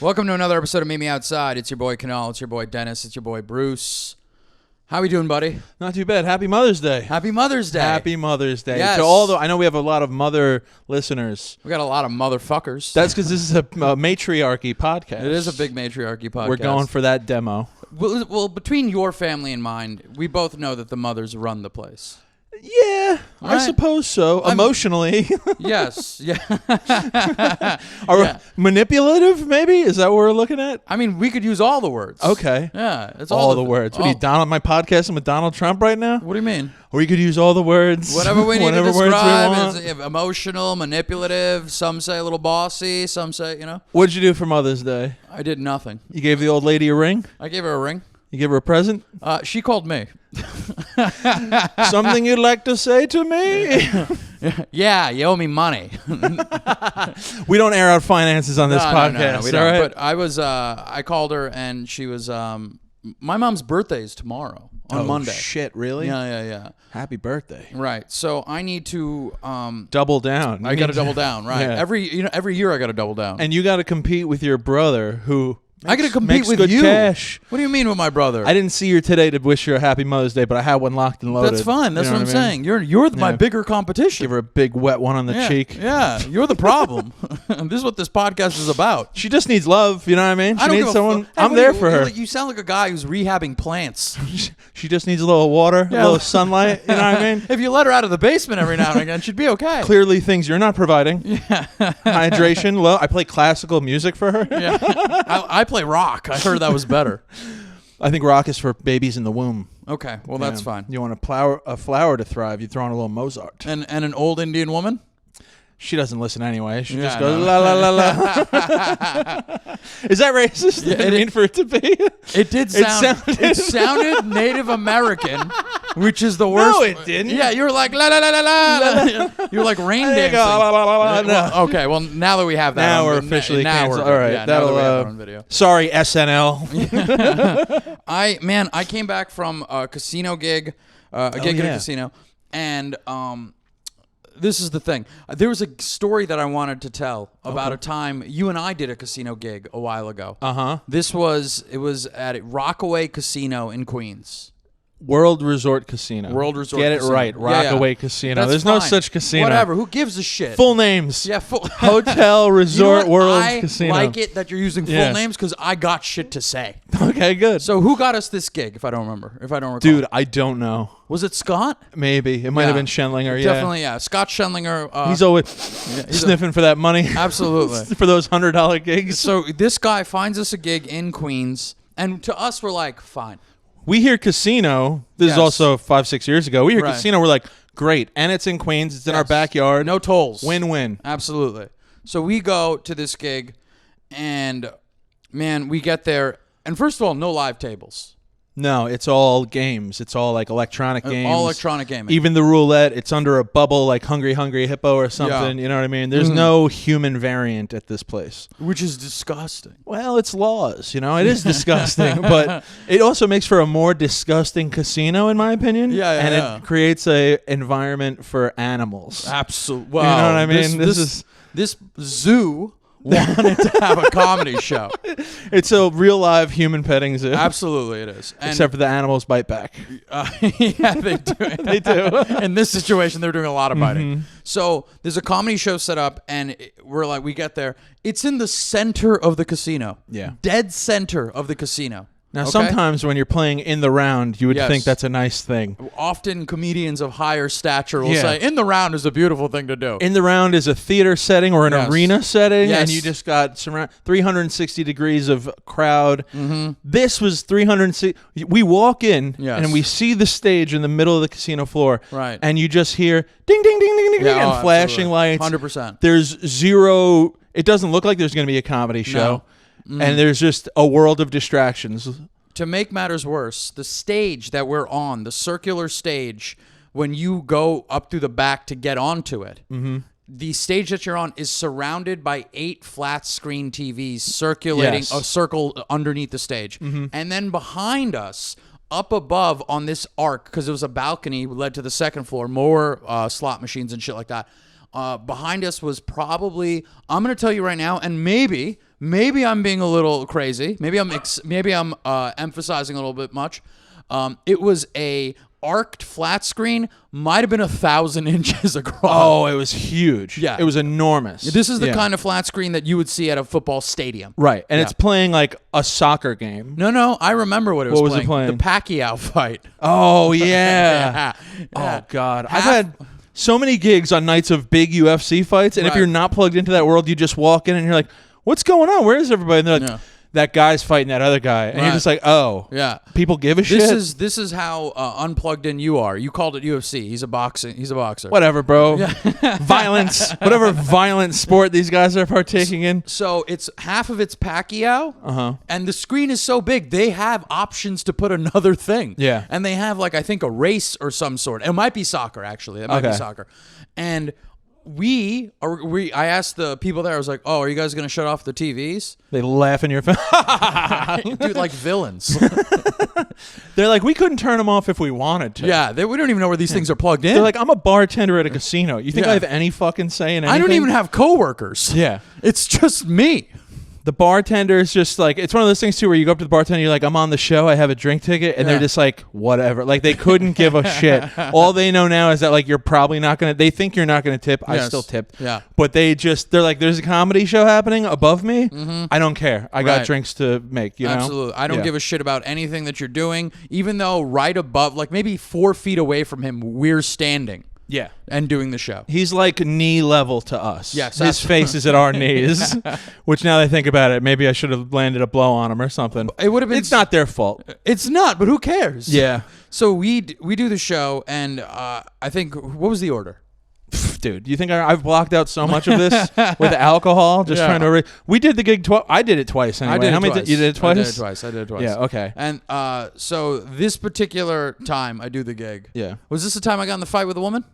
Welcome to another episode of Meet Me Outside. It's your boy Kunal. It's your boy Dennis. It's your boy Bruce. How we doing, buddy? Not too bad. Happy Mother's Day. Happy Mother's Day. Happy Mother's Day. Yes. To I know we have a lot of mother listeners. We got a lot of motherfuckers. That's because this is a matriarchy podcast. It is a big matriarchy podcast. We're going for that demo. Well, between your family and mine, we both know that the mothers run the place. Yeah, I Right. suppose so. Emotionally. Yes. Yeah. Manipulative, maybe? Is that what we're looking at? I mean, we could use all the words. Okay. Yeah. It's All the words. What are you, Donald, my podcasting with Donald Trump right now? What do you mean? Or we could use all the words. Whatever we need to whatever words we describe want. is emotional, manipulative. Some say a little bossy. Some say, What'd you do for Mother's Day? I did nothing. You gave the old lady a ring? I gave her a ring. You give her a present? She called me. Something you'd like to say to me? Yeah, you owe me money. We don't air out finances on this podcast. No, we all don't. right? But I called her and she was, my mom's birthday is tomorrow on Monday. Shit, really? Yeah. Happy birthday. Right. So I need to, Double down. I got to double down. Right. Yeah. Every year I got to double down. And you got to compete with your brother who I got to compete makes with good you. cash. What do you mean with my brother? I didn't see her today to wish her a happy Mother's Day, but I had one locked and loaded. That's fine. That's You know what I'm I mean? saying. You're my Yeah. bigger competition. Give her a big wet one on the cheek. Yeah, you're the problem. This is what this podcast is about. She just needs love. You know what I mean? She I don't needs give a someone. fuck. Hey, I'm what there do for her. You sound like a guy who's rehabbing plants. She just needs a little water, a little sunlight. You know what I mean? If you let her out of the basement every now and again, she'd be okay. Clearly, things you're not providing. Yeah. Hydration, low. I play classical music for her. Yeah. I play rock. I heard that was better. I think rock is for babies in the womb. Okay, well that's fine. You want a flower to thrive, you throw on a little Mozart. And an old Indian woman? She doesn't listen anyway. She Yeah, just I goes, know. la, la, la, la. Is that racist? Yeah, I didn't mean for it to be. It did sound. It sounded Native American, which is the worst. No, it didn't. Yeah, you were like la la la la la. You were like rain There you dancing. go, la, la, la, la, Well, no. okay, well now that we have that, Now on, we're officially now canceled. we're All right, yeah, now that we have it on video. Sorry, SNL. I came back from a casino gig, a gig in a yeah. casino, and this is the thing. There was a story that I wanted to tell about a time you and I did a casino gig a while ago. It was at Rockaway Casino in Queens. World Resort Casino. World Resort Get Casino. it right. Rockaway Casino. That's There's no fine. such casino. Whatever. Who gives a shit? Full names. Yeah, full Hotel, Resort, World I Casino. like it that you're using full Yeah. names because I got shit to say. Okay, good. So who got us this gig? If I don't remember, recall, Dude, I don't know. was it Scott? Maybe. It might have been Schenlinger, yeah. Definitely, yeah. Scott Schenlinger. He's always he's sniffing for that money. Absolutely. For those $100 gigs. So this guy finds us a gig in Queens, and to us, we're like, fine. We hear casino. This Yes. is also 5-6 years ago. We hear Right. casino. We're like, great. And it's in Queens. It's in our Yes. backyard. No tolls. Win-win. Absolutely. So we go to this gig, and man, we get there, and first of all, no live tables. No, it's all games. It's all like electronic games. All electronic gaming. Even the roulette, it's under a bubble like Hungry Hungry Hippo or something. Yeah. You know what I mean? There's no human variant at this place. Which is disgusting. Well, it's laws. It is disgusting, but it also makes for a more disgusting casino, in my opinion. Yeah, and yeah. it creates a environment for animals. Absolutely. You know what I mean? This zoo wanted to have a comedy show. It's a real live human petting zoo. Absolutely, it is. And, Except for the animals bite back. yeah, they do. They do. In this situation, they're doing a lot of biting. So there's a comedy show set up, and we get there. It's in the center of the casino. Yeah. Dead center of the casino. Now, Okay? sometimes when you're playing in the round, you would Yes. think that's a nice thing. Often comedians of higher stature will Yeah. say, in the round is a beautiful thing to do. In the round is a theater setting or an Yes. arena setting, Yes. and you just got 360 degrees of crowd. This was 360. We walk in, Yes. and we see the stage in the middle of the casino floor, Right. and you just hear ding, ding, ding, ding, ding, Yeah, and oh, flashing absolutely. lights. 100%. There's zero. It doesn't look like there's going to be a comedy show, and there's just a world of distractions. To make matters worse, the stage that we're on, the circular stage, when you go up through the back to get onto it, the stage that you're on is surrounded by 8 flat screen TVs circulating Yes. a circle underneath the stage. And then behind us, up above on this arc, because it was a balcony led to the second floor, more slot machines and shit like that. Behind us was probably, I'm going to tell you right now, and maybe I'm being a little crazy. Maybe I'm emphasizing a little bit much. It was a arced flat screen, might have been 1,000 inches across. Oh, it was huge. Yeah. It was enormous. This is the kind of flat screen that you would see at a football stadium. Right. And it's playing like a soccer game. No, I remember what it was What was playing. it playing? The Pacquiao fight. Oh, yeah. Yeah. Oh, God. I've had so many gigs on nights of big UFC fights, and if you're not plugged into that world, you just walk in and you're like, what's going on? Where is everybody? And they're like, that guy's fighting that other guy. And you're just like, oh. Yeah. People give a shit? This is how unplugged in you are. You called it UFC. He's a boxer. Whatever, bro. Yeah. Violence. Whatever violent sport these guys are partaking in. So it's half of it's Pacquiao, and the screen is so big, they have options to put another thing. Yeah. And they have, like, I think a race or some sort. It might be soccer, actually. It might be soccer. And I asked the people there, I was like, oh, are you guys going to shut off the TVs? They laugh in your face. Dude, like villains. They're like, we couldn't turn them off if we wanted to. Yeah, we don't even know where these things are plugged in. They're like, I'm a bartender at a casino. You think I have any fucking say in anything? I don't even have coworkers. Yeah. It's just me. The bartender is just like, it's one of those things too where you go up to the bartender, you're like, I'm on the show, I have a drink ticket, and they're just like, whatever. Like, they couldn't give a shit. All they know now is that, like, you're probably not going to, they think you're not going to tip. I still tipped. Yeah. But they're like, there's a comedy show happening above me. I don't care. I got drinks to make, you know? Absolutely. I don't give a shit about anything that you're doing, even though right above, like maybe 4 feet away from him, we're standing. Yeah. And doing the show. He's like knee level to us. Yes. His face is at our knees, which now that I think about it, maybe I should have landed a blow on him or something. It would have been. It's not their fault. It's not, but who cares? Yeah. So we do the show, and I think, what was the order? Dude, you think I've blocked out so much of this with alcohol? Just trying to... We did the gig twice. I did it twice anyway. How many you did it twice? I did it twice. Yeah, okay. And so this particular time I do the gig. Yeah. Was this the time I got in the fight with a woman?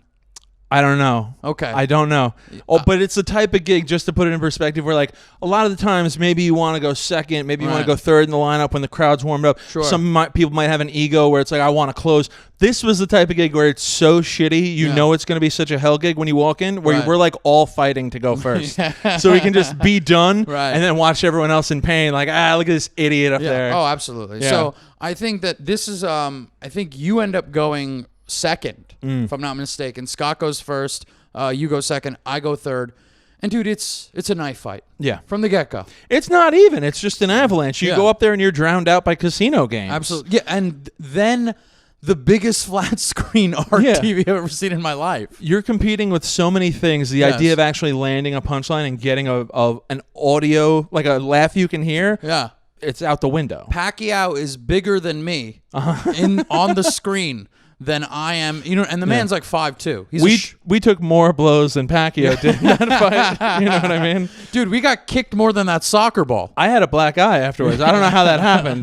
I don't know. Okay. I don't know. Oh, but it's the type of gig, just to put it in perspective, where like a lot of the times maybe you want to go second, maybe you want to go third in the lineup when the crowd's warmed up. Sure. Some people might have an ego where it's like, I want to close. This was the type of gig where it's so shitty, you know it's going to be such a hell gig when you walk in, where we're like all fighting to go first. So we can just be done and then watch everyone else in pain, like, look at this idiot up there. Oh, absolutely. Yeah. So I think that this is, I think you end up going second, if I'm not mistaken. Scott goes first, you go second, I go third. And dude, it's a knife fight. Yeah. From the get-go. It's not even. It's just an avalanche. You go up there and you're drowned out by casino games. Absolutely. Yeah, and then the biggest flat screen art TV I've ever seen in my life. You're competing with so many things. The idea of actually landing a punchline and getting an audio, like a laugh you can hear. Yeah. It's out the window. Pacquiao is bigger than me on the screen than I am, and the man's like 5'2". We took more blows than Pacquiao did in that fight. You know what I mean? Dude, we got kicked more than that soccer ball. I had a black eye afterwards. I don't know how that happened.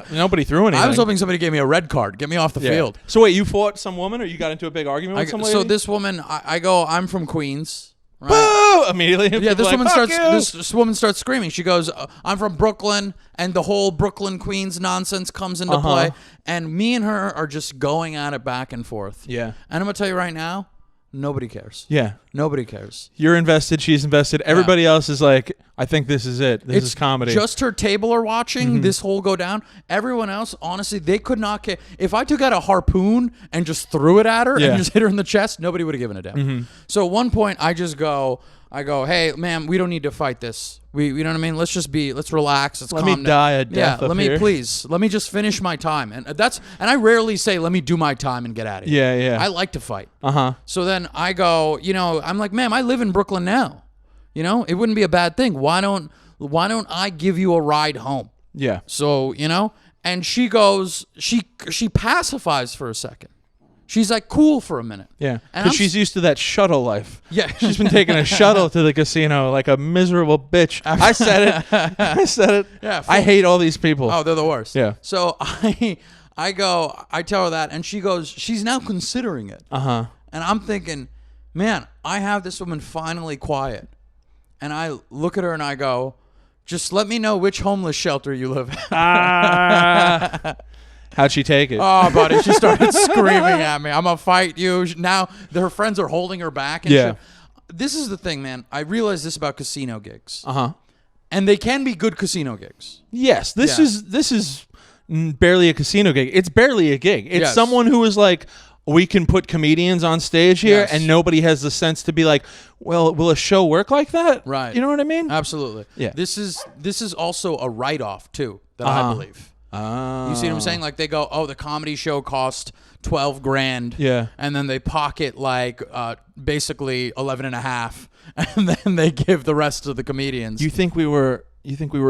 Nobody threw anything. I was hoping somebody gave me a red card. Get me off the field. So wait, you fought some woman, or you got into a big argument with some lady? So this woman, I'm from Queens. Right? Boo! Immediately. Yeah, this woman starts screaming. She goes, I'm from Brooklyn, and the whole Brooklyn Queens nonsense comes into play. And me and her are just going at it back and forth. Yeah. And I'm going to tell you right now, nobody cares. Yeah. Nobody cares. You're invested. She's invested. Everybody else is like, I think this is it. This is comedy. Just her table are watching this whole go down. Everyone else, honestly, they could not care. If I took out a harpoon and just threw it at her and just hit her in the chest, nobody would have given a damn. So at one point, I go, hey, ma'am, we don't need to fight this. You know what I mean? Let's relax. Let's let me die a death. Yeah, let me just finish my time. And I rarely say, let me do my time and get out of here. Yeah, yeah. I like to fight. So then I go, I'm like, ma'am, I live in Brooklyn now. It wouldn't be a bad thing. Why don't I give you a ride home? Yeah. So, and she goes, she pacifies for a second. She's like cool for a minute. Yeah. Because she's used to that shuttle life. Yeah. She's been taking a shuttle to the casino like a miserable bitch. I said it. Yeah. I hate all these people. Oh, they're the worst. Yeah. So I tell her that, and she goes, she's now considering it. And I'm thinking, man, I have this woman finally quiet. And I look at her and I go, just let me know which homeless shelter you live at. How'd she take it? Oh, buddy, she started screaming at me. I'm going to fight you. Now her friends are holding her back. And shit. this is the thing, man. I realize this about casino gigs. Uh-huh. And they can be good casino gigs. Yes, this is barely a casino gig. It's barely a gig. It's someone who is like, we can put comedians on stage here, and nobody has the sense to be like, well, will a show work like that? Right. You know what I mean? Absolutely. Yeah. This is also a write-off too, that I believe. You see what I'm saying? Like they go, oh, the comedy show cost $12,000. Yeah. And then they pocket like basically 11 and a half, and then they give the rest to the comedians. You think we were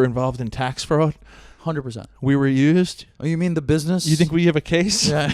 involved in tax fraud? 100%. We were used? Oh, you mean the business? You think we have a case? Yeah.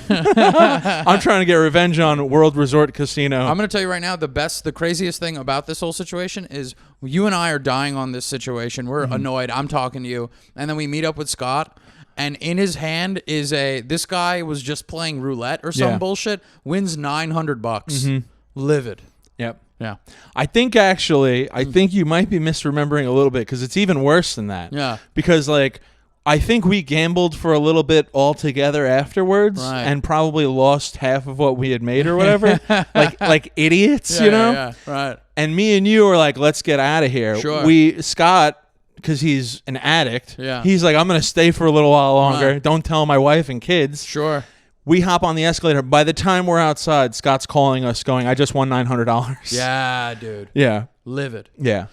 I'm trying to get revenge on World Resort Casino. I'm going to tell you right now, the craziest thing about this whole situation is you and I are dying on this situation. We're annoyed. I'm talking to you. And then we meet up with Scott, and in his hand is this guy was just playing roulette or some bullshit, wins $900. Livid. Yep. Yeah. I think you might be misremembering a little bit, because it's even worse than that. Yeah. Because like, I think we gambled for a little bit altogether afterwards, and probably lost half of what we had made or whatever, like idiots, you know? Yeah, right. And me and you were like, let's get out of here. Sure. Scott, because he's an addict, Yeah. he's like, I'm going to stay for a little while longer. Right. Don't tell my wife and kids. Sure. We hop on the escalator. By the time we're outside, Scott's calling us going, I just won $900. Yeah, dude. Yeah. Livid. Yeah.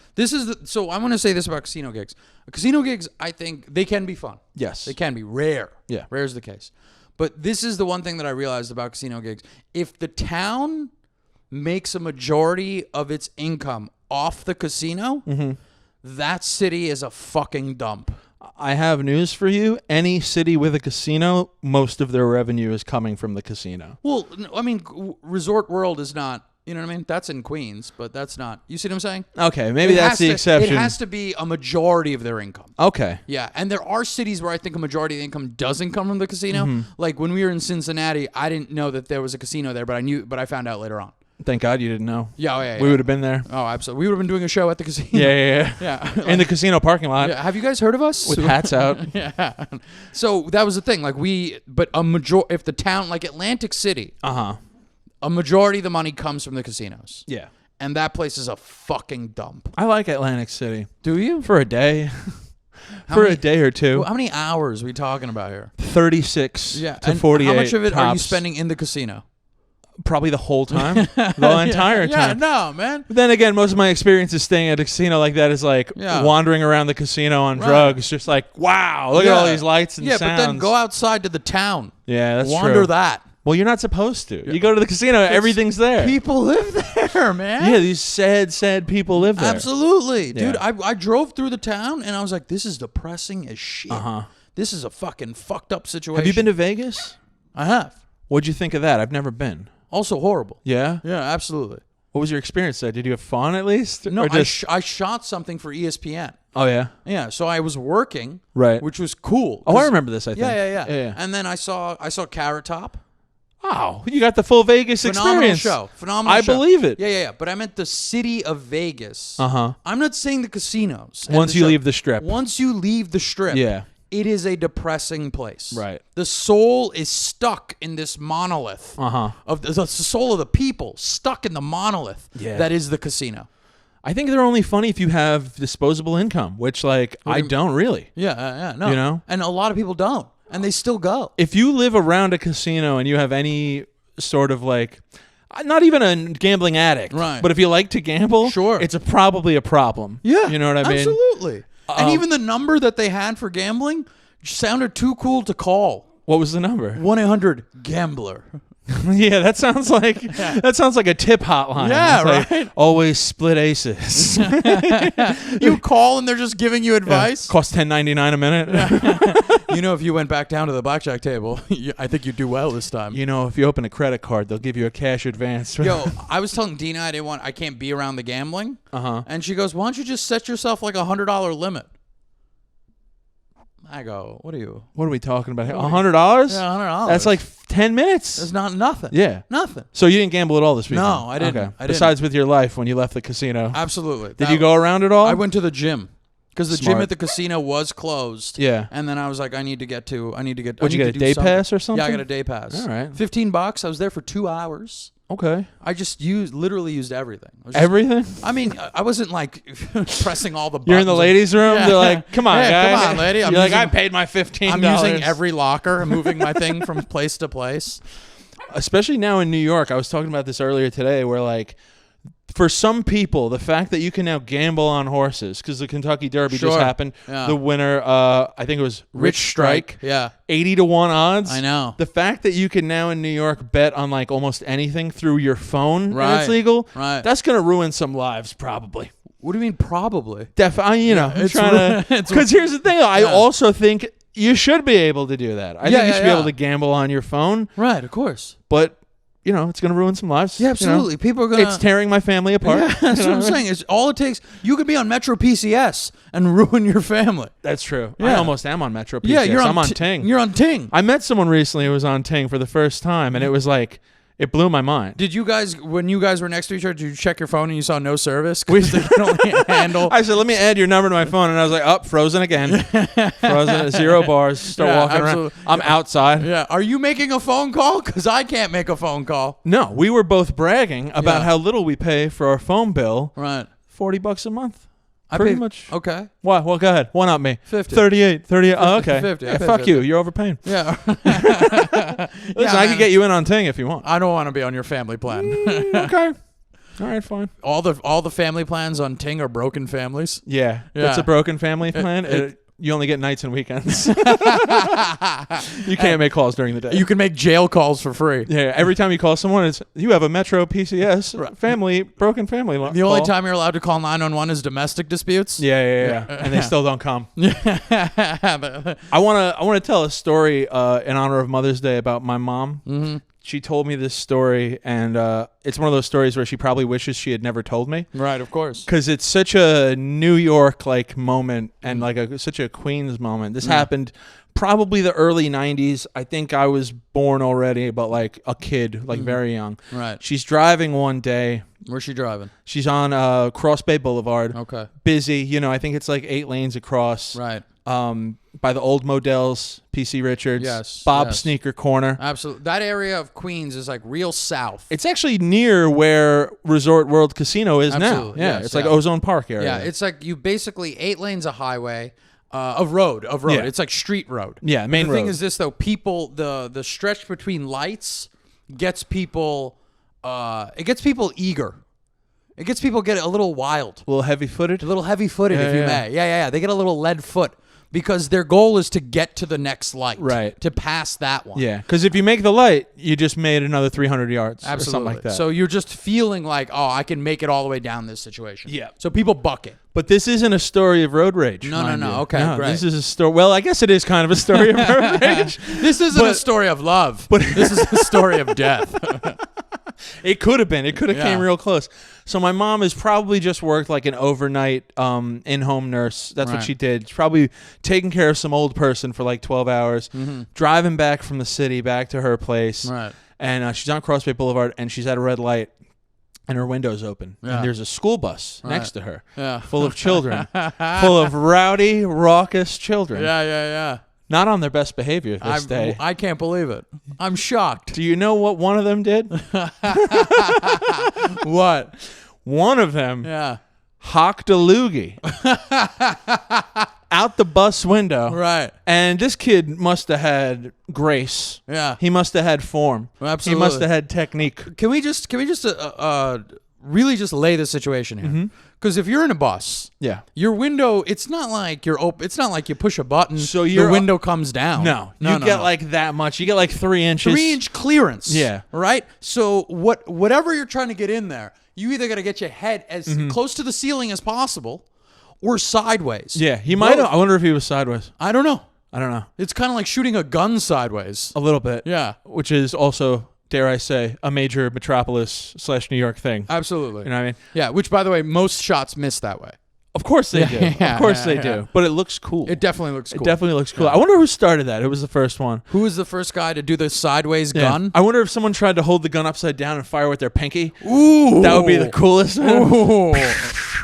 So I want to say this about casino gigs. Casino gigs, I think they can be fun. Yes. They can be rare. Yeah. Rare is the case. But this is the one thing that I realized about casino gigs. If the town makes a majority of its income off the casino, that city is a fucking dump. I have news for you. Any city with a casino, most of their revenue is coming from the casino. Well, I mean, Resort World is not, you know what I mean? That's in Queens, but that's not. You see what I'm saying? Okay, maybe that's the exception. It has to be a majority of their income. Okay. Yeah, and there are cities where I think a majority of the income doesn't come from the casino. Like when we were in Cincinnati, I didn't know that there was a casino there, but I found out later on. Thank God you didn't know. Yeah. We would have been there. Oh, absolutely. We would have been doing a show at the casino. Yeah. In the casino parking lot. Yeah. Have you guys heard of us? With hats out. Yeah. So that was the thing. Like if the town, like Atlantic City, a majority of the money comes from the casinos. Yeah. And that place is a fucking dump. I like Atlantic City. Do you? For a day. A day or two. How many hours are we talking about here? 36 to 48. How much of it tops. are you spending in the casino? Probably the whole time. The entire time. Yeah, no, man. But then again, most of my experiences staying at a casino like that is like wandering around the casino on drugs. Just like, wow, look at all these lights and sounds. Yeah, but then go outside to the town. Yeah, that's true. Wander that. Well, you're not supposed to. You go to the casino, everything's there. People live there, man. Yeah, these sad people live there. Absolutely. Dude, I drove through the town, and I was like, this is depressing as shit. This is a fucking fucked up situation. Have you been to Vegas? I have. What'd you think of that? I've never been. Also horrible. Yeah? Yeah, absolutely. What was your experience there? Did you have fun at least? No, I shot something for ESPN. Oh, yeah? Yeah, so I was working, right, which was cool. Oh, I remember this, I think. Yeah. And then I saw Carrot Top. Oh, you got the full Vegas experience. Phenomenal show. I believe it. Yeah. But I meant the city of Vegas. I'm not saying the casinos. Once you leave the Strip. Once you leave the Strip. Yeah. It is a depressing place. Right. The soul is stuck in this monolith. Of the soul of the people stuck in the monolith that is the casino. I think they're only funny if you have disposable income, which I don't really. Yeah, no. You know? And a lot of people don't. And they still go. If you live around a casino and you have any sort of not even a gambling addict, right? But if you like to gamble, sure, it's probably a problem. Yeah, you know what I mean? Absolutely. And even the number that they had for gambling sounded too cool to call. What was the number? 1-800-GAMBLER. Yeah, that sounds like a tip hotline. Yeah, right. Always split aces. You call and they're just giving you advice. Yeah. Cost $10.99 a minute. You know, if you went back down to the blackjack table, I think you'd do well this time. You know, if you open a credit card, they'll give you a cash advance. Yo, I was telling Dina I can't be around the gambling. And she goes, "Why don't you just set yourself like $100 limit?" I go, what are we talking about here? $100? Yeah, $100. That's like 10 minutes. That's not nothing. Yeah. Nothing. So you didn't gamble at all this weekend? No, I didn't. Okay. I didn't. Besides with your life when you left the casino. Absolutely. Did you go around at all? I went to the gym. Because the gym at the casino was closed. Yeah. And then I was like, I need to get. Would you get a day pass or something? Yeah, I got a day pass. All right. $15. I was there for 2 hours. Okay. I just literally used everything. Everything? I mean, I wasn't like pressing all the buttons. You're in the ladies' room. Yeah. They're like, come on, guy. Come on, lady. You're like, I paid my $15. I'm using every locker and moving my thing from place to place. Especially now in New York. I was talking about this earlier today where like, for some people, the fact that you can now gamble on horses, because the Kentucky Derby just happened, the winner, I think it was Rich Strike, 80-1 odds. I know. The fact that you can now in New York bet on like almost anything through your phone and it's legal, that's going to ruin some lives probably. What do you mean probably? You know, I'm trying to, because here's the thing, I also think you should be able to do that. I think you should be able to gamble on your phone. Right, of course. But you know, it's going to ruin some lives. Yeah, absolutely. You know? People are going to... It's tearing my family apart. Yeah, that's what I'm saying. It's all it takes. You could be on Metro PCS and ruin your family. That's true. Yeah. I almost am on Metro PCS. Yeah, I'm on Ting. You're on Ting. I met someone recently who was on Ting for the first time, and it was like... It blew my mind. Did you guys, when you guys were next to each other, did you check your phone and you saw no service? Because they can only handle... I said, let me add your number to my phone. And I was like, oh, frozen again. Frozen at 0 bars. Start walking around. I'm outside. Yeah. Are you making a phone call? Because I can't make a phone call. No, we were both bragging about how little we pay for our phone bill. Right. $40 a month. Pretty much. Okay. What? Well, go ahead. One up me. 50. 38. 38. 50, Oh, okay. 50. Yeah, fuck 50. you. You're overpaying. Yeah. Listen, I can get you in on Ting if you want. I don't want to be on your family plan. Okay. All right, fine. All the family plans on Ting are broken families. Yeah. That's a broken family plan. You only get nights and weekends. You can't make calls during the day. You can make jail calls for free. Yeah, every time you call someone, it's you have a Metro PCS broken family. The only time you're allowed to call 911 is domestic disputes. Yeah. And they still don't come. I want to tell a story in honor of Mother's Day about my mom. Mm-hmm. She told me this story, and it's one of those stories where she probably wishes she had never told me. Right, of course. Because it's such a New York like moment and like such a Queens moment. This happened probably the early 90s. I think I was born already, but like a kid, like very young. Right. She's driving one day. Where's she driving? She's on Cross Bay Boulevard. Okay. Busy. You know, I think it's like 8 lanes across. Right. By the old Models, PC Richards, yes, Bob's Sneaker Corner. Absolutely. That area of Queens is like real south. It's actually near where Resort World Casino is now. Yeah, yes, it's like Ozone Park area. Yeah, it's like you basically 8 lanes of highway, of road. Yeah. It's like street road. Yeah, main road. The thing is this though, people, the stretch between lights gets people, it gets people eager. It gets people get a little wild. A little heavy-footed? A little heavy-footed, if you may. Yeah. They get a little lead foot. Because their goal is to get to the next light. Right. To pass that one. Yeah. Because if you make the light, you just made another 300 yards. Absolutely. Or something like that. So you're just feeling like, oh, I can make it all the way down this situation. Yeah. So people buck it. But this isn't a story of road rage. No. Okay, no, great. This is a story. Well, I guess it is kind of a story of road rage. This isn't a story of love. But this is a story of death. It could have been. It could have came real close. So my mom has probably just worked like an overnight in-home nurse. That's what she did. She's probably taking care of some old person for like 12 hours, driving back from the city back to her place. Right. And she's on Cross Bay Boulevard, and she's at a red light, and her window's open. Yeah. And there's a school bus next to her full of children, full of rowdy, raucous children. Yeah. Not on their best behavior this day. I can't believe it. I'm shocked. Do you know what one of them did? What? One of them hocked a loogie out the bus window. Right. And this kid must have had grace. Yeah. He must have had form. Absolutely. He must have had technique. Can we just really just lay the situation here? Because if you're in a bus, your window, it's not like you're open. It's not like you push a button, so your window comes down. No, you get like that much. You get like 3 inches. 3-inch clearance. Yeah. Right? So whatever you're trying to get in there, you either got to get your head as close to the ceiling as possible or sideways. Yeah, he might have. I wonder if he was sideways. I don't know. It's kind of like shooting a gun sideways. A little bit. Yeah. Which is also, dare I say, a major metropolis / New York thing. Absolutely. You know what I mean? Yeah, which, by the way, most shots miss that way. Of course they do. Of course they do. But it looks cool. It definitely looks cool. It definitely looks cool. I wonder who started that. Who was the first one? Who was the first guy to do the sideways gun? I wonder if someone tried to hold the gun upside down and fire with their pinky. Ooh. That would be the coolest. Ooh.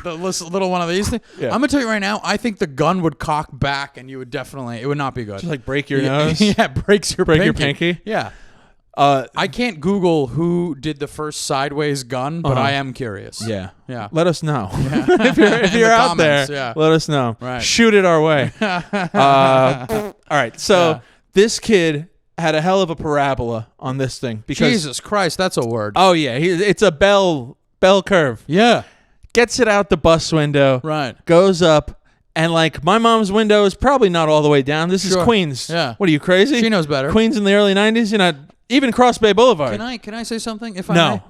The little one of these things. Yeah. I'm going to tell you right now, I think the gun would cock back and you would definitely, it would not be good. Just like break your nose? Yeah, breaks your Break pinky. your pinky? Yeah. I can't Google who did the first sideways gun, but I am curious. Yeah. Yeah. Let us know. Yeah. if you're out comments, there, let us know. Right. Shoot it our way. All right. So this kid had a hell of a parabola on this thing. Because, Jesus Christ, that's a word. Oh, yeah. It's a bell curve. Yeah. Gets it out the bus window. Right. Goes up. And, like, my mom's window is probably not all the way down. This is Queens. Yeah. What are you, crazy? She knows better. Queens in the early 90s? You're not... Even Cross Bay Boulevard. Can I say something? If I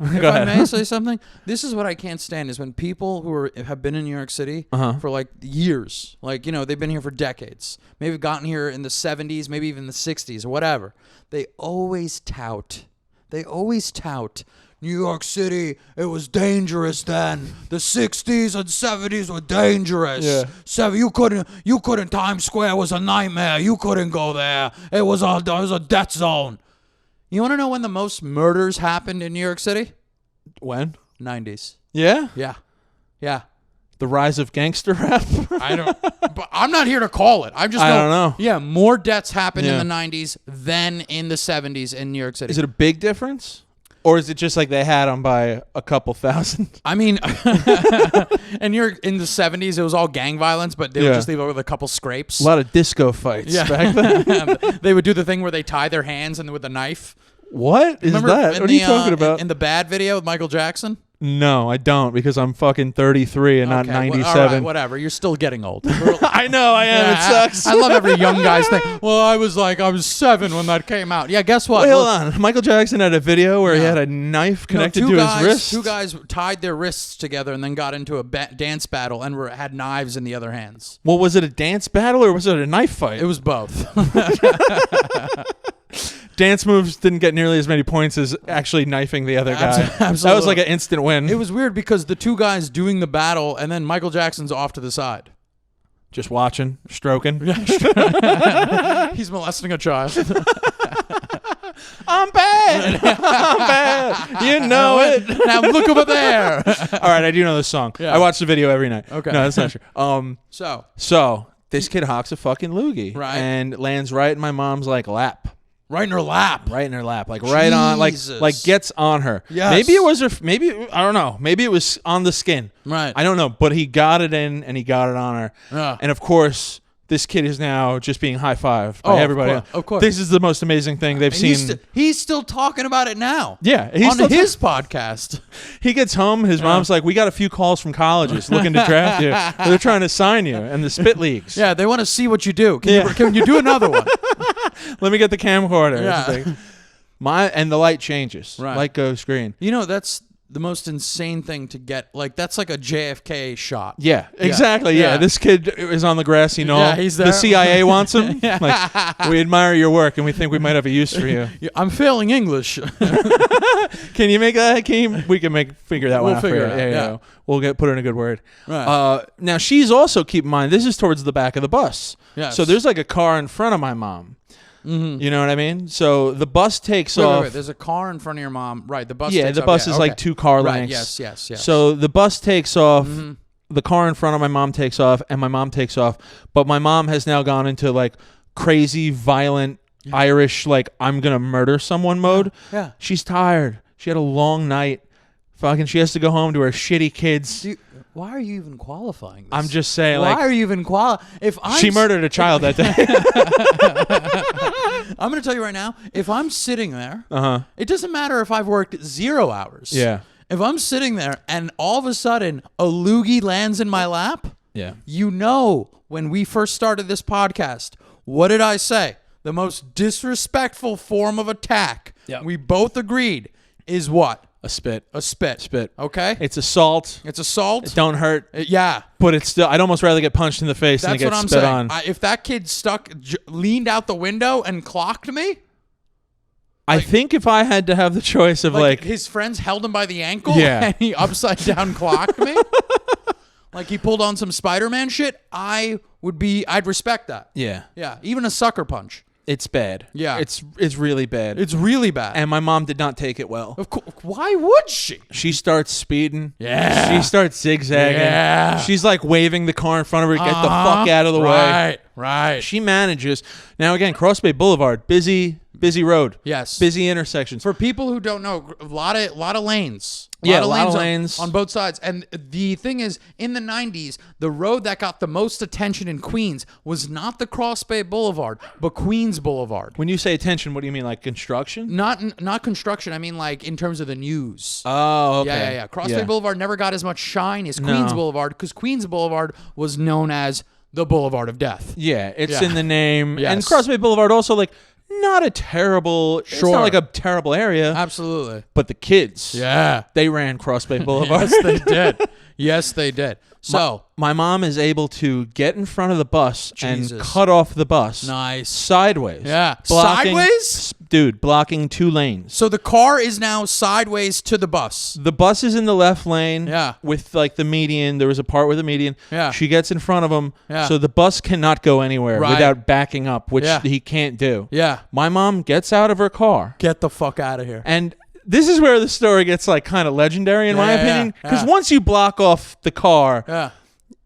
may say something, this is what I can't stand is when people who have been in New York City for like years, like they've been here for decades, maybe gotten here in the 70s, maybe even the 60s or whatever. They always tout. New York City, it was dangerous then. The 60s and 70s were dangerous. Yeah. You couldn't. Times Square was a nightmare. You couldn't go there. It was a death zone. You want to know when the most murders happened in New York City? When? 90s. Yeah? Yeah. The rise of gangster rap? But I'm not here to call it. I don't know. Yeah, more deaths happened in the 90s than in the 70s in New York City. Is it a big difference? Or is it just like they had them by a couple thousand? I mean, and in the 70s, it was all gang violence, but they would just leave it with a couple scrapes. A lot of disco fights back then. They would do the thing where they tie their hands and with a knife. What is that? What are you talking about? In the Bad video with Michael Jackson? No, I don't, because I'm fucking 33 and not 97. Well, all right, whatever. You're still getting old. I know, I am. It sucks. I love every young guy's thing. Well, I was 7 when that came out. Yeah, guess what? Wait, hold on. Michael Jackson had a video where he had a knife connected to his wrist. Two guys tied their wrists together and then got into a dance battle and had knives in the other hands. Well, was it a dance battle or was it a knife fight? It was both. Dance moves didn't get nearly as many points as actually knifing the other guy. Absolutely. That was like an instant win. It was weird because the two guys doing the battle and then Michael Jackson's off to the side. Just watching, stroking. He's molesting a child. I'm bad. I'm bad. You know it. Now look over there. All right, I do know this song. Yeah. I watch the video every night. Okay. No, that's not true. So this kid hawks a fucking loogie. Right. And lands right in my mom's lap. Right in her lap. Right in her lap. Like right on, like gets on her. Yes. Maybe it was I don't know. Maybe it was on the skin. Right. I don't know. But he got it in and he got it on her. Yeah. And of course, this kid is now just being high-fived by everybody. Of course. This is the most amazing thing they've seen. He's still talking about it now. Yeah. He's on his podcast. He gets home. His mom's like, we got a few calls from colleges looking to draft you. They're trying to sign you in the spit leagues. Yeah, they want to see what you do. Can you do another one? Let me get the camcorder. Yeah. And the light changes. Right. Light goes green. That's the most insane thing to get. That's like a JFK shot. Yeah, exactly. Yeah. This kid is on the grassy knoll. Yeah, he's there. The CIA wants him. Like, we admire your work and we think we might have a use for you. I'm failing English. Can you make that? We can figure that one out for you. Yeah. We'll put in a good word. Right. Now she's also, keep in mind, this is towards the back of the bus. Yes. So there's like a car in front of my mom. Mm-hmm. You know what I mean? So the bus takes off. Wait. There's a car in front of your mom. Right. The bus. Yeah, takes the off. bus is like 2 car Right. lengths. Yes. So the bus takes off. Mm-hmm. The car in front of my mom takes off, and my mom takes off. But my mom has now gone into like crazy, violent, Irish, like I'm gonna murder someone mode. Yeah. She's tired. She had a long night. Fucking, she has to go home to her shitty kids. Why are you even qualifying this? I'm just saying, why are you even She murdered a child that day. I'm going to tell you right now, if I'm sitting there, Uh-huh. It doesn't matter if I've worked 0 hours. Yeah. If I'm sitting there and all of a sudden a loogie lands in my lap, Yeah. When we first started this podcast, what did I say? The most disrespectful form of attack, we both agreed, is what? A spit. A spit. Spit. Okay? It's assault. It's assault. It don't hurt. Yeah. But it's still, I'd almost rather get punched in the face than get spit on. If that kid leaned out the window and clocked me. I think if I had to have the choice of like his friends held him by the ankle Yeah. and he upside down clocked me. Like he pulled on some Spider-Man shit, I'd respect that. Yeah. Yeah. Even a sucker punch. It's bad. Yeah. It's really bad. It's really bad. And my mom did not take it well. Of course. Why would she? She starts speeding. Yeah. She starts zigzagging. Yeah. She's like waving the car in front of her, get the fuck out of the way. Right. She manages. Now again, Cross Bay Boulevard, busy busy road. Yes. Busy intersections. For people who don't know, a lot of lanes. A lot of lanes on both sides. And the thing is, in the 90s, the road that got the most attention in Queens was not the Cross Bay Boulevard, but Queens Boulevard. When you say attention, what do you mean, like construction? Not construction. I mean, like, in terms of the news. Oh, okay. Yeah. Cross Bay Boulevard never got as much shine as Queens Boulevard, because Queens Boulevard was known as the Boulevard of Death. Yeah, it's in the name. Yes. And Cross Bay Boulevard also, like, not a terrible, it's not like a terrible area. Absolutely. But the kids, they ran Cross Bay Boulevard. Yes, they did. Yes, they did. So my mom is able to get in front of the bus and Jesus. cut off the bus. Nice. Sideways. Yeah. Blocking, Sideways? Dude, blocking 2 lanes. So the car is now sideways to the bus. The bus is in the left lane. Yeah. With like the median. There was a part with a median. Yeah. She gets in front of him. Yeah. So the bus cannot go anywhere without backing up, which he can't do. Yeah. My mom gets out of her car. Get the fuck out of here. And this is where the story gets like kind of legendary in my opinion. Because once you block off the car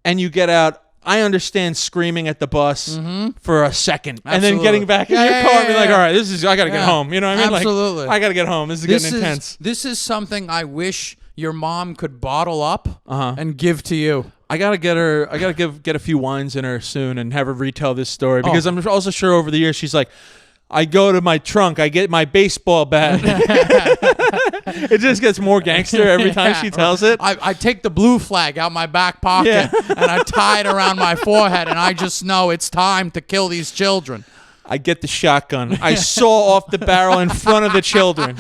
and you get out, I understand screaming at the bus for a second and then getting back in your car and being like, all right, I got to get home. You know what I mean? Absolutely. Like, I got to get home. This is getting intense. This is something I wish your mom could bottle up and give to you. I gotta get her. I gotta get a few wines in her soon and have her retell this story because I'm also sure over the years she's like, I go to my trunk, I get my baseball bat. It just gets more gangster every time she tells it. I take the blue flag out my back pocket and I tie it around my forehead, and I just know it's time to kill these children. I get the shotgun. I saw off the barrel in front of the children.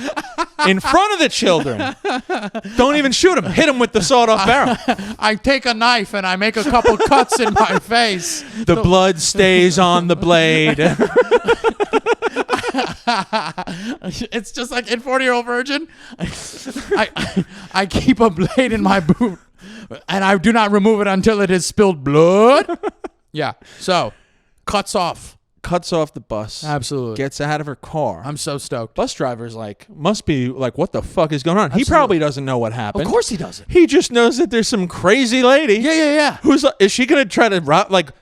In front of the children. Don't even shoot them. Hit them with the sawed-off barrel. I take a knife and I make a couple cuts in my face. The blood stays on the blade. It's just like in 40-Year-Old Virgin. I keep a blade in my boot, and I do not remove it until it has spilled blood. Yeah. So, cuts off The bus. Absolutely. Gets out of her car. I'm so stoked. Bus driver's like, must be like, what the fuck is going on? Absolutely. He probably doesn't know what happened. Of course he doesn't. He just knows that there's some crazy lady. Yeah. Is she going to try to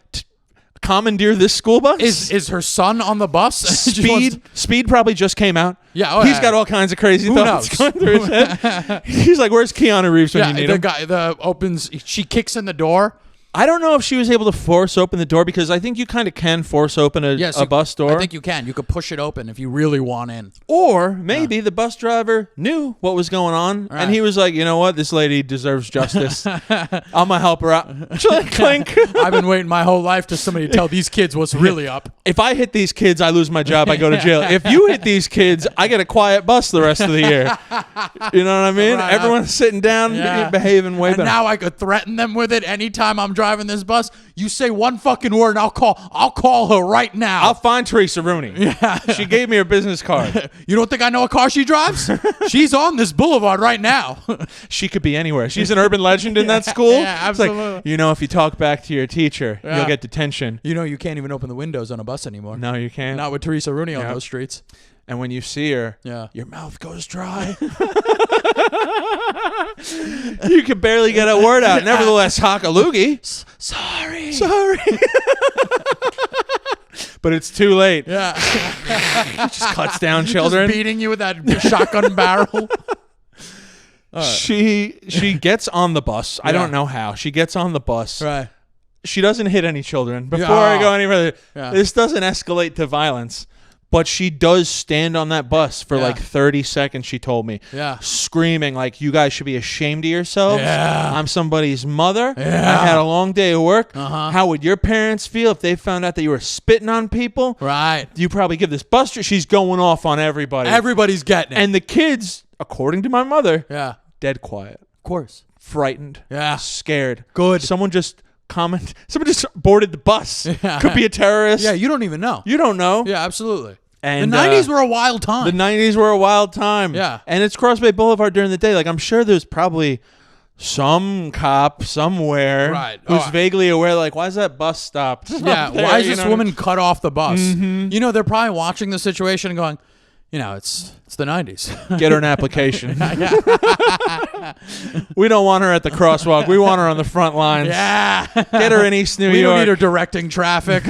commandeer this school bus? Is her son on the bus? Speed probably just came out. Yeah, he's got all kinds of crazy thoughts going through his head. He's like, "Where's Keanu Reeves when you need him?" She kicks in the door. I don't know if she was able to force open the door because I think you kind of can force open a bus door. I think you can. You could push it open if you really want in. Or maybe the bus driver knew what was going on and he was like, you know what? This lady deserves justice. I'm going to help her out. Clink. I've been waiting my whole life for somebody to tell these kids what's really up. If I hit these kids, I lose my job. I go to jail. If you hit these kids, I get a quiet bus the rest of the year. You know what I mean? Right. Everyone's sitting down, behaving way better. And now I could threaten them with it anytime I'm driving this bus. You say one fucking word and I'll call her right now. I'll find Teresa Rooney. Yeah. She gave me her business card. You don't think I know what car she drives? She's on this boulevard right now. She could be anywhere. She's an urban legend in that school. Yeah, absolutely. It's like, if you talk back to your teacher, you'll get detention. You can't even open the windows on a bus anymore. No, you can't. Not with Teresa Rooney on those streets. And when you see her, your mouth goes dry. You can barely get a word out. Nevertheless, hockaloogie. Sorry. But it's too late. Yeah. Just cuts down children. Just beating you with that shotgun barrel. She gets on the bus. I don't know how. She gets on the bus. Right. She doesn't hit any children. Before I go any further, this doesn't escalate to violence. But she does stand on that bus for like 30 seconds, she told me. Yeah. Screaming like, you guys should be ashamed of yourselves. Yeah. I'm somebody's mother. Yeah. I had a long day of work. Uh-huh. How would your parents feel if they found out that you were spitting on people? Right. You probably give this bus... She's going off on everybody. Everybody's getting it. And the kids, according to my mother, dead quiet. Of course. Frightened. Yeah. Scared. Good. Someone just boarded the bus. Yeah. Could be a terrorist. Yeah, you don't even know. You don't know. Yeah, absolutely. And the 90s were a wild time. The 90s were a wild time. Yeah. And it's Cross Bay Boulevard during the day. Like, I'm sure there's probably some cop somewhere who's vaguely aware, like, why is that bus stopped? Yeah, there, why is this woman cut off the bus? Mm-hmm. They're probably watching the situation and going, it's the 90s. Get her an application. We don't want her at the crosswalk. We want her on the front lines. Yeah. Get her in East New York. We don't need her directing traffic.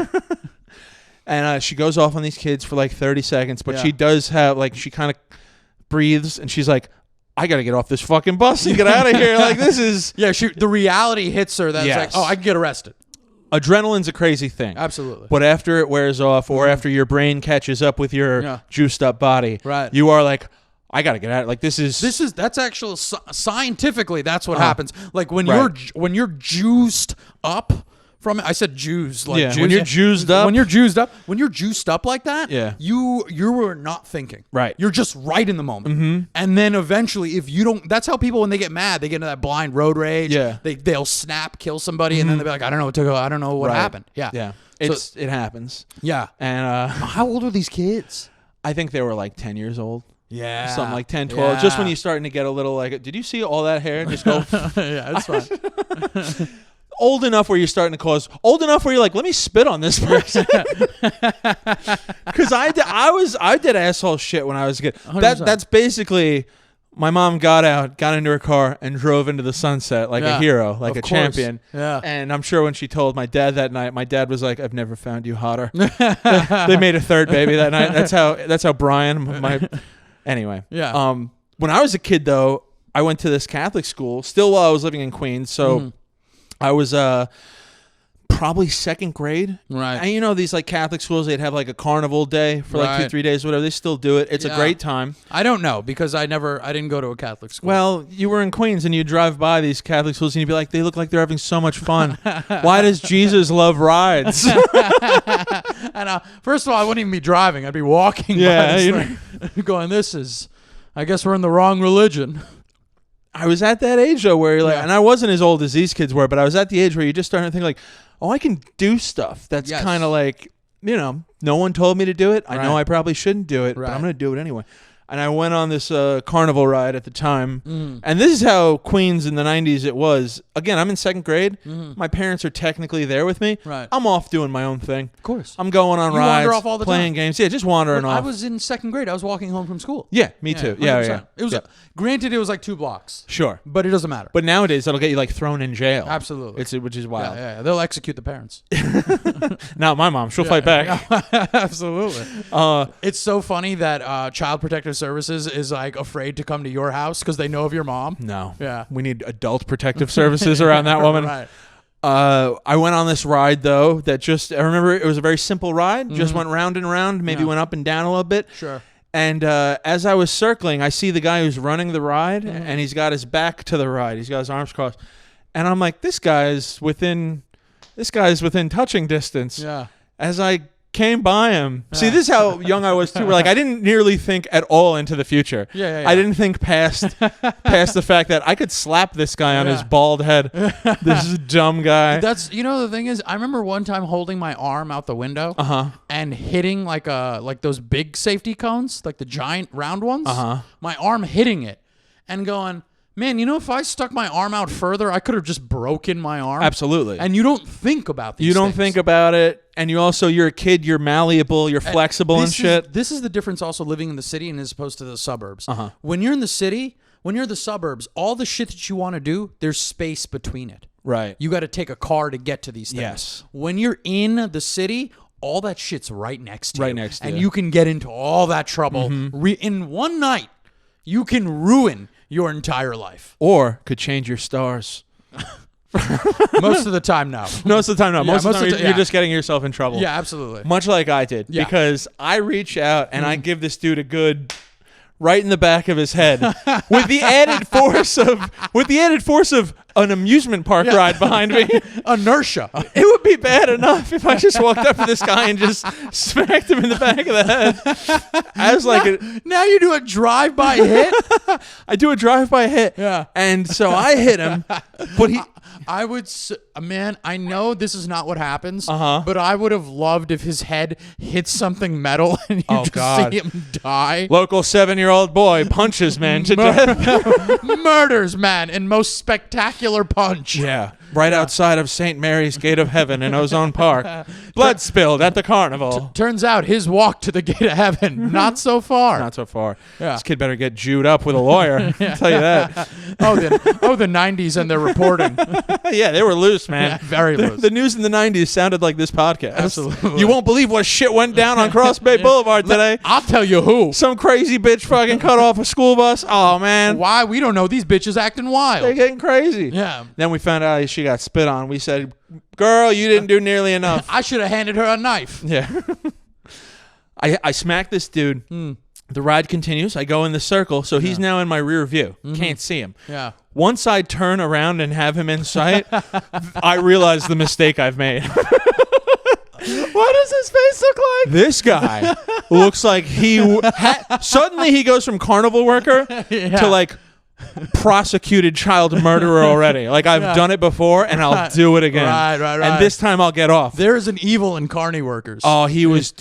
And she goes off on these kids for like 30 seconds, but she does have like, she kind of breathes and she's like, I got to get off this fucking bus and get out of here. Like, this is... Yeah, the reality hits her that's like, oh, I can get arrested. Adrenaline's a crazy thing. Absolutely. But after it wears off or after your brain catches up with your juiced up body, you are like, I got to get out. Like, that's actually scientifically, that's what happens. Like, when you're juiced up from it, I said Jews. Like Jews, when you're juiced up. When you're juiced up like that, you were not thinking. Right. You're just right in the moment. And then eventually, if you don't, that's how people, when they get mad, they get into that blind road rage. Yeah. They'll snap, kill somebody, and then they'll be like, I don't know what to go. I don't know what happened. Yeah. Yeah. It happens. Yeah. And how old are these kids? I think they were like 10 years old. Yeah. Something like 10, 12. Yeah. Just when you're starting to get a little like, did you see all that hair? Just go. Yeah, that's fine. Old enough where you're starting to cause. Old enough where you're like, let me spit on this person. Because I did asshole shit when I was a kid. That's basically, my mom got into her car and drove into the sunset like a hero, like a champion. Yeah. And I'm sure when she told my dad that night, my dad was like, I've never found you hotter. They made a third baby that night. That's how Brian, anyway. Yeah. When I was a kid though, I went to this Catholic school still while I was living in Queens. So I was probably second grade. Right. And you know, these like Catholic schools, they'd have like a carnival day for like 2-3 days, whatever. They still do it. It's a great time. I don't know because I didn't go to a Catholic school. Well, you were in Queens and you drive by these Catholic schools and you'd be like, they look like they're having so much fun. Why does Jesus love rides? And first of all, I wouldn't even be driving. I'd be walking by this thing, going, I guess we're in the wrong religion. I was at that age though where you're like, and I wasn't as old as these kids were, but I was at the age where you just starting to think like, oh, I can do stuff that's kind of like, you know, no one told me to do it. I know I probably shouldn't do it, but I'm going to do it anyway. And I went on this carnival ride at the time. And this is how Queens in the 90s it was. Again, I'm in second grade. My parents are technically there with me. Right. I'm off doing my own thing. Of course. I'm going on rides, wander off all the playing games. Yeah, just wandering off. I was in second grade. I was walking home from school. Yeah, me too. Yeah. It was granted it was like 2 blocks. Sure. But it doesn't matter. But nowadays that'll get you like thrown in jail. Absolutely. Which is wild. Yeah. They'll execute the parents. Not my mom. She'll fight back. Absolutely. It's so funny that Child Protective Services is like afraid to come to your house because they know of your mom. No. Yeah. We need adult protective services around that woman. Right. I went on this ride though I remember it was a very simple ride. Just went round and round, maybe went up and down a little bit. Sure. And as I was circling, I see the guy who's running the ride and he's got his back to the ride. He's got his arms crossed. And I'm like, this guy's within touching distance. Yeah. As I came by him. See, this is how young I was too. We're like, I didn't nearly think at all into the future. Yeah. I didn't think past the fact that I could slap this guy on his bald head. This is dumb guy. That's the thing is, I remember one time holding my arm out the window and hitting like those big safety cones, like the giant round ones. My arm hitting it and going, man, if I stuck my arm out further, I could have just broken my arm. Absolutely. And you don't think about these things. You don't think about it. And you're a kid, you're malleable, you're flexible and shit. This is the difference also living in the city and as opposed to the suburbs. When you're in the city, when you're in the suburbs, all the shit that you want to do, there's space between it. Right. You got to take a car to get to these things. Yes. When you're in the city, all that shit's right next to you. Right next to you. And you can get into all that trouble. In one night, you can ruin your entire life. Or could change your stars. Most of the time, no. Most of the time, no. Most of the time, you're just getting yourself in trouble. Yeah, absolutely. Much like I did. Yeah. Because I reach out and I give this dude a good right in the back of his head with the added force of an amusement park ride behind me. Inertia. It would be bad enough if I just walked up to this guy and just smacked him in the back of the head. I was like, now you do a drive-by hit? I do a drive-by hit. Yeah. And so I hit him, but I would, man, I know this is not what happens, but I would have loved if his head hit something metal and you see him die. Local 7-year-old boy punches man to death. Murders man in most spectacular punch. Yeah. right outside of St. Mary's Gate of Heaven in Ozone Park. Blood spilled at the carnival. Turns out his walk to the gate of heaven, not so far. Not so far. Yeah. This kid better get Jewed up with a lawyer. I'll tell you that. The 90s and their reporting. Yeah, they were loose, man. Yeah, very loose. The news in the 90s sounded like this podcast. Absolutely. You won't believe what shit went down on Cross Bay Boulevard today. I'll tell you who. Some crazy bitch fucking cut off a school bus. Oh, man. Why? We don't know. These bitches acting wild. They're getting crazy. Yeah. Then we found out she got spit on. We said, girl, you didn't do nearly enough. I should have handed her a knife. Yeah. I smacked this dude. The ride continues. I go in the circle, so he's now in my rear view. Can't see him. Yeah. Once I turn around and have him in sight, I realize the mistake I've made. What does his face look like? This guy looks like suddenly he goes from carnival worker to like prosecuted child murderer already. Like I've done it before and I'll do it again. Right. And this time I'll get off. There is an evil in carny workers. Oh, he was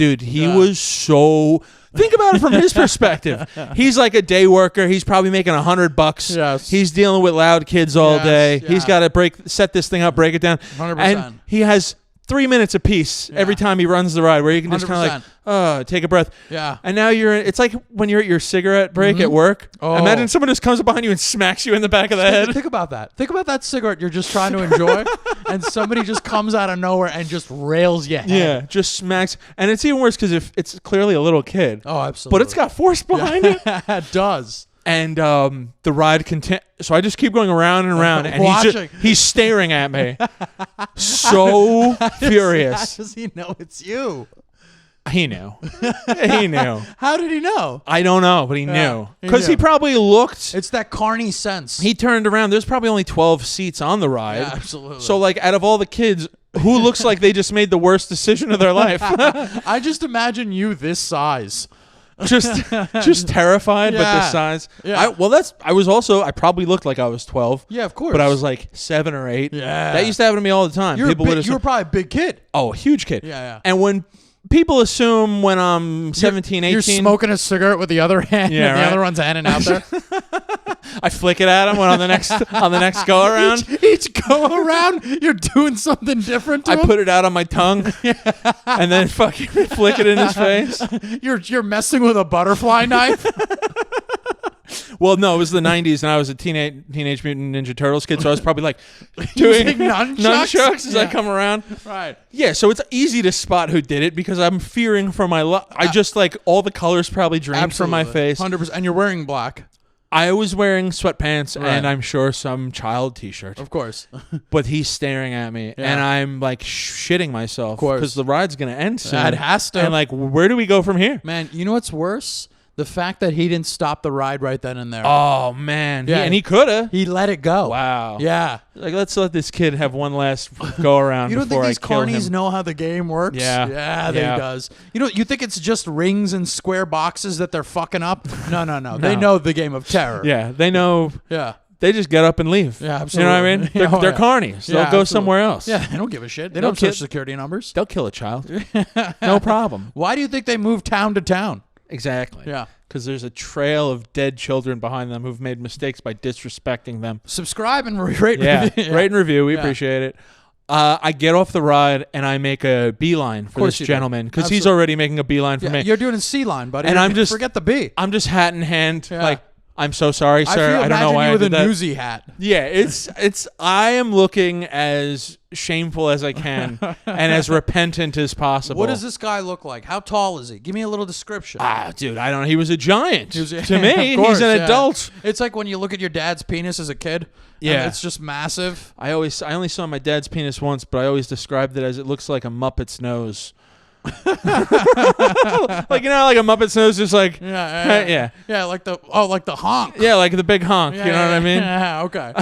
so... Think about it from his perspective. He's like a day worker. He's probably making $100. Yes. He's dealing with loud kids all day. Yeah. He's got to set this thing up, break it down. 100%. And he has 3 minutes apiece every time he runs the ride where you can just kind of like, take a breath. Yeah. And now it's like when you're at your cigarette break at work. Oh. Imagine someone just comes up behind you and smacks you in the back of the head. Think about that. Think about that cigarette you're just trying to enjoy, and somebody just comes out of nowhere and just rails your head. Yeah, just smacks. And it's even worse because if it's clearly a little kid. Oh, absolutely. But it's got force behind it. It does. And the ride continues. So I just keep going around and around, and he's staring at me, so furious. How does he know it's you? He knew. He knew. How did he know? I don't know, but he knew. He Because knew. he probably looked. It's that carny sense. He turned around. There's probably only 12 seats on the ride. Yeah, absolutely. So, like, out of all the kids, who looks like they just made the worst decision of their life? I just imagine you this size. just terrified, but this size. Yeah. I probably looked like I was 12. Yeah, of course. But I was like 7 or 8. Yeah. That used to happen to me all the time. You were probably a big kid. Oh, a huge kid. Yeah. And when people assume when I'm 17, 18. You're smoking a cigarette with the other hand, Yeah, and the right. other one's handing out there. I flick it at him when on the next go around. Each go around, you're doing something different to I him. put it out on my tongue and then fucking flick it in his face. You're messing with a butterfly knife. Well, no, it was the 90s and I was a Teenage Mutant Ninja Turtles kid, so I was probably like doing Using nunchucks as I Yeah. come around. Right. Yeah, so it's easy to spot who did it because I'm fearing for my life. I just like all the colors probably drained from my face. 100%. And you're wearing black. I was wearing sweatpants Right. and I'm sure some child t-shirt. Of course. But he's staring at me and I'm like shitting myself course. because the ride's going to end soon. It has to. And like, where do we go from here? Man, you know what's worse? The fact that he didn't stop the ride right then and there. Oh, man. Yeah. And he could have. He let it go. Wow. Yeah. Like, let's let this kid have one last go around You don't before think these I kill carnies him. know how the game works? Yeah. Yeah, Yeah. they does. You think it's just rings and square boxes that they're fucking up? No. They know the game of terror. Yeah, they know. Yeah. They just get up and leave. Yeah, absolutely. You know what I mean? Yeah, They're yeah. carnies. They'll Yeah, go absolutely. somewhere else. Yeah, they don't give a shit. They They'll don't have kill- social security numbers. They'll kill a child. No problem. Why do you think they move town to town? Exactly. Yeah. Because there's a trail of dead children behind them who've made mistakes by disrespecting them. Subscribe and rate. Yeah, review. rate and review. We Yeah. appreciate it. I get off the ride and I make a beeline for course this you do. gentleman because he's Absolutely. already making a beeline for Yeah, me. you're doing a C line, buddy. And I'm just- forget the B. I'm just hat in hand, Yeah. like, I'm so sorry, sir. I don't know imagine why you I with did a that. newsy hat. Yeah, it's. I am looking as shameful as I can and as repentant as possible. What does this guy look like? How tall is he? Give me a little description. Dude, I don't know. He was a giant. He was- to me, Of course, he's an yeah. adult. It's like when you look at your dad's penis as a kid. and Yeah. it's just massive. I only saw my dad's penis once, but I always described it as it looks like a Muppet's nose. Like, like a Muppet's nose, just like Yeah, like the honk. yeah, like the big honk. Yeah, you know what I mean? Yeah, okay.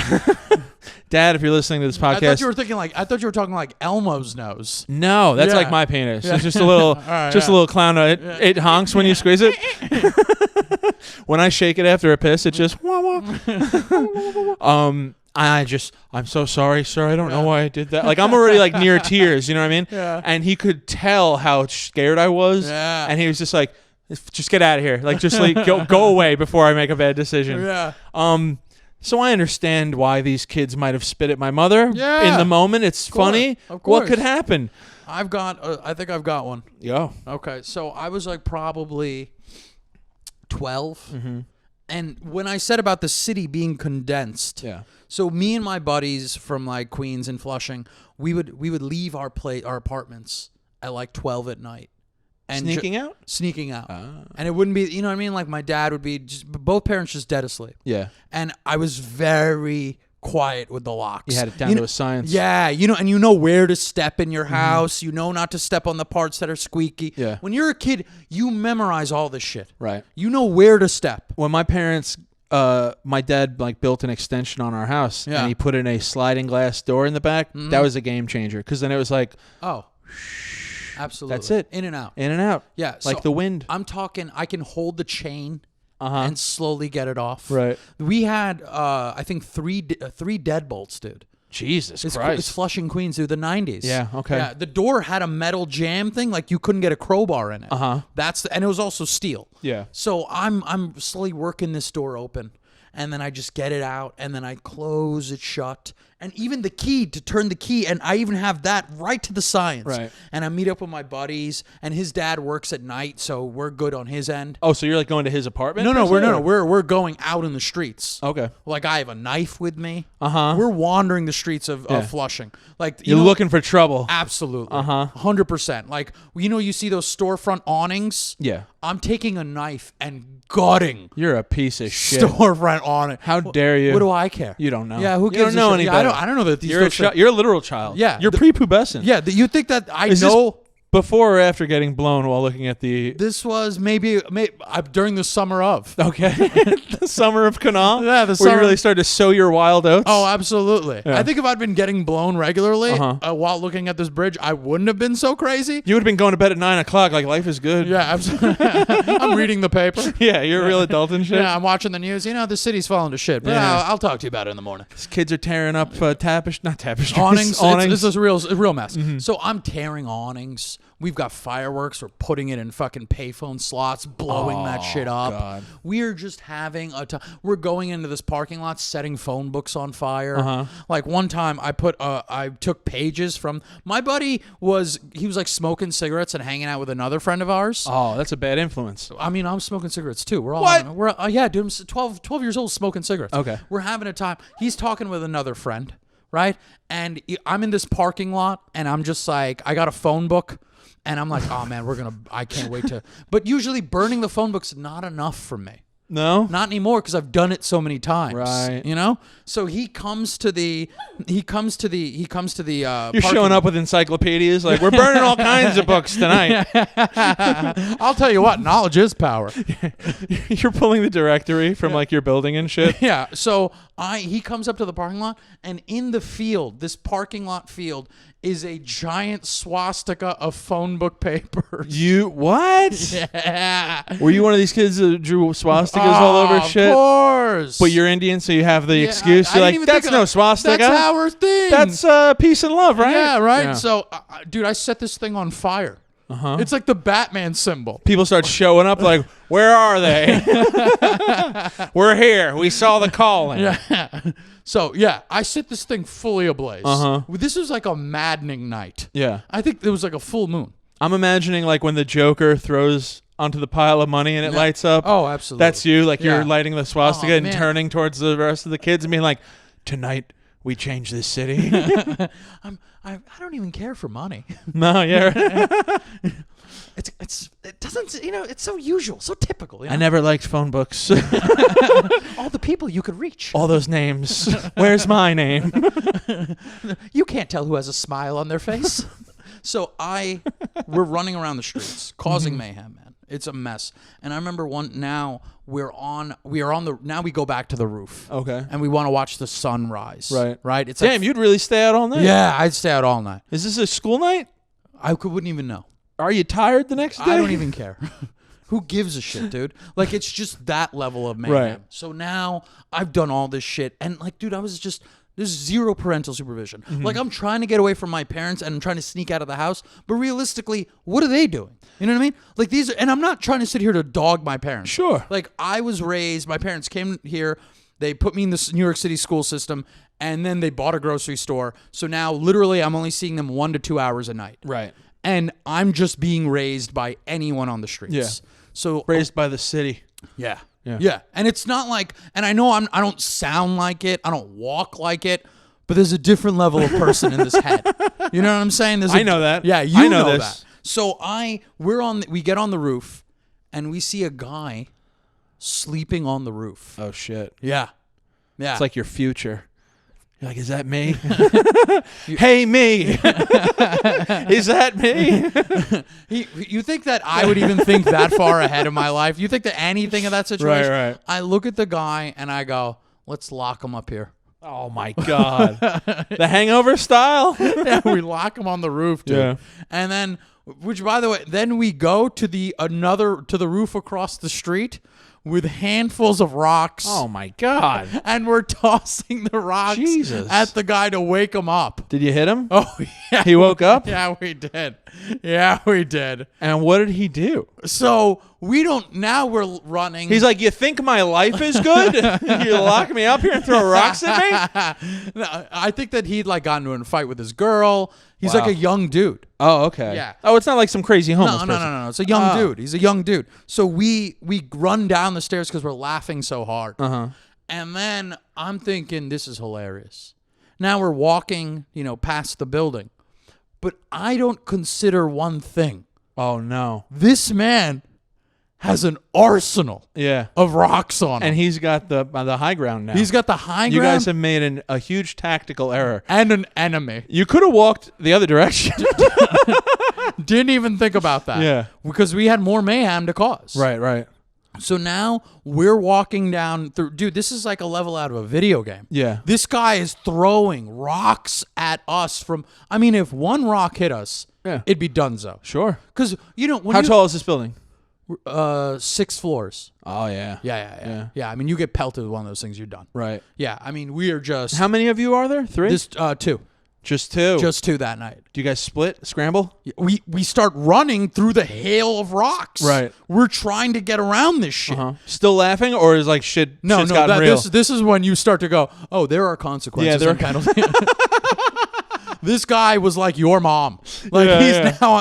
Dad, if you're listening to this I podcast, thought you were thinking I thought you were talking like Elmo's nose. no, that's Yeah. like my penis. It's just a little, right, just yeah. a little clown. It honks when you squeeze it. When I shake it after a piss, it just wah wah. I'm so sorry, sir. I don't know why I did that. Like, I'm already like near tears, you know what I mean? Yeah. And he could tell how scared I was. Yeah. And he was just like, just get out of here. Like, just like go away before I make a bad decision. Yeah. So I understand why these kids might have spit at my mother. Yeah. In the moment, it's funny. Of course. What could happen? I think I've got one. Yo. Okay, so I was like probably 12. Mm-hmm. And when I said about the city being condensed, so me and my buddies from like Queens and Flushing, we would leave our apartments at like 12 at night. And Sneaking out? Sneaking out. And it wouldn't be, you know what I mean? Like my dad would be, both parents just dead asleep. Yeah. And I was very quiet with the locks. You had it down to a science. Yeah, and you know where to step in your house. You know not to step on the parts that are squeaky. Yeah. When you're a kid, you memorize all this shit. Right. You know where to step. When my parents, my dad like built an extension on our house, and he put in a sliding glass door in the back. That was a game changer because then it was like, oh, absolutely. That's it. In and out. In and out. Yeah. Like the wind. I'm talking, I can hold the chain and slowly get it off. Right. We had, I think, three deadbolts, dude. Jesus Christ. It's Flushing, Queens through the 90s. Yeah, okay. Yeah, the door had a metal jam thing, like you couldn't get a crowbar in it. And it was also steel. Yeah. So I'm slowly working this door open, and then I just get it out, and then I close it shut. And even the key to turn the key, and I even have that right to the science. Right. And I meet up with my buddies, and his dad works at night, so we're good on his end. Oh, so you're like going to his apartment? No, we're going out in the streets. Okay. Like I have a knife with me. We're wandering the streets of Flushing. Like you're looking for trouble. Absolutely. 100%. Like you see those storefront awnings? Yeah. I'm taking a knife and gutting. You're a piece of shit. Storefront awning. How dare you? What do I care? You don't know. Yeah, who gives you don't know a any shit? better. I don't know that these You're a literal child. Yeah. You're prepubescent. Yeah, you think that Is know this before or after getting blown while looking at the... This was maybe during the summer of. Okay. The summer of Kunal? Yeah, Where you really started to sow your wild oats? Oh, absolutely. Yeah. I think if I'd been getting blown regularly while looking at this bridge, I wouldn't have been so crazy. You would have been going to bed at 9 o'clock like life is good. Yeah, absolutely. I'm reading the paper. Yeah, you're a real adult and shit. Yeah, I'm watching the news. The city's falling to shit. But I'll talk to you about it in the morning. These kids are tearing up tapestries. Awnings. It's a real mess. So I'm tearing awnings. We've got fireworks. We're putting it in fucking payphone slots, blowing that shit up. God. We're just having a time. We're going into this parking lot, setting phone books on fire. Like one time, I took pages from my buddy. He was like smoking cigarettes and hanging out with another friend of ours. Oh, that's a bad influence. I mean, I'm smoking cigarettes too. We're all What? Yeah, dude. I'm 12 years old smoking cigarettes. Okay. We're having a time. He's talking with another friend, right? And I'm in this parking lot, and I'm just like, I got a phone book. And I'm like, oh man, I can't wait to. But usually burning the phone book's not enough for me. No? Not anymore because I've done it so many times. Right. So he comes to the You're showing up with encyclopedias like, we're burning all kinds of books tonight. I'll tell you what, knowledge is power. You're pulling the directory from like your building and shit. Yeah. So he comes up to the parking lot, and in the field, this parking lot field, is a giant swastika of phone book papers. You what? Yeah. Were you one of these kids that drew swastikas all over shit? Of course. But you're Indian, so you have the excuse. You're like, that's no swastika. That's our thing. That's peace and love, right? Yeah, right. Yeah. So, dude, I set this thing on fire. It's like the Batman symbol. People start showing up like, where are they? We're here. We saw the calling. Yeah. So, I set this thing fully ablaze. This was like a maddening night. Yeah. I think it was like a full moon. I'm imagining like when the Joker throws onto the pile of money and it lights up. Oh, absolutely. That's you. Like you're lighting the swastika and man. turning towards the rest of the kids and being like, tonight we change this city. I don't even care for money. No, yeah. It doesn't, it's so usual, so typical. I never liked phone books. All the people you could reach. All those names. Where's my name? You can't tell who has a smile on their face. So we're running around the streets, causing mayhem, man. It's a mess. And I remember now we go back to the roof. Okay. And we want to watch the sun rise. Right? It's Damn, you'd really stay out all night. Yeah, I'd stay out all night. Is this a school night? Wouldn't even know. Are you tired the next day? I don't even care. Who gives a shit, dude? Like, it's just that level of mayhem. Right. So now I've done all this shit. And, like, dude, there's zero parental supervision. Like, I'm trying to get away from my parents and I'm trying to sneak out of the house. But realistically, what are they doing? You know what I mean? Like, and I'm not trying to sit here to dog my parents. Sure. Like, I was raised, my parents came here. They put me in the New York City school system, and then they bought a grocery store. So now, literally, I'm only seeing them 1 to 2 hours a night. Right. And I'm just being raised by anyone on the streets. Yeah. So Raised by the city. Yeah. Yeah. Yeah. And it's not like, and I know I don't sound like it. I don't walk like it. But there's a different level of person in this head. You know what I'm saying? I know that. Yeah, you I know this. that. So we get on the roof, and we see a guy sleeping on the roof. Oh, shit. Yeah. Yeah. It's like your future. You're like, is that me? Hey, me. Is that me? You think that I would even think that far ahead of my life? You think that anything of that situation? Right. I look at the guy, and I go, let's lock him up here. Oh, my God. The Hangover style? Yeah, we lock him on the roof, dude. Yeah. And then, which, by the way, then we go to the roof across the street with handfuls of rocks. Oh, my God. And we're tossing the rocks at the guy to wake him up. Did you hit him? Oh, yeah. He woke up? Yeah, we did. Yeah, we did. And what did he do? So now we're running. He's like, you think my life is good? You lock me up here and throw rocks at me? No, I think that he'd gotten into a fight with his girl. He's like a young dude. Oh, okay. Yeah. Oh, it's not like some crazy homeless person. No. It's a young dude. He's a young dude. So we run down the stairs because we're laughing so hard. Uh-huh. And then I'm thinking, this is hilarious. Now we're walking, past the building. But I don't consider one thing. Oh, no. This man has an arsenal of rocks on him. And he's got the high ground now. He's got the high ground. You guys have made a huge tactical error. And an enemy. You could have walked the other direction. Didn't even think about that. Yeah. Because we had more mayhem to cause. Right. So now we're walking down through. Dude, this is like a level out of a video game. Yeah. This guy is throwing rocks at us from. I mean, if one rock hit us, it'd be donezo. Sure. Because, How tall is this building? 6 floors. Oh, yeah. Yeah. I mean, you get pelted with one of those things, you're done. Right. Yeah. I mean, we are just. How many of you are there? 3? This 2. Just 2. Just 2 that night. Do you guys split? Scramble? We start running through the hail of rocks. Right. We're trying to get around this shit. Still laughing, or is like shit's gotten real? This is when you start to go, oh, there are consequences. Yeah, there and penalties. This guy was like your mom. Like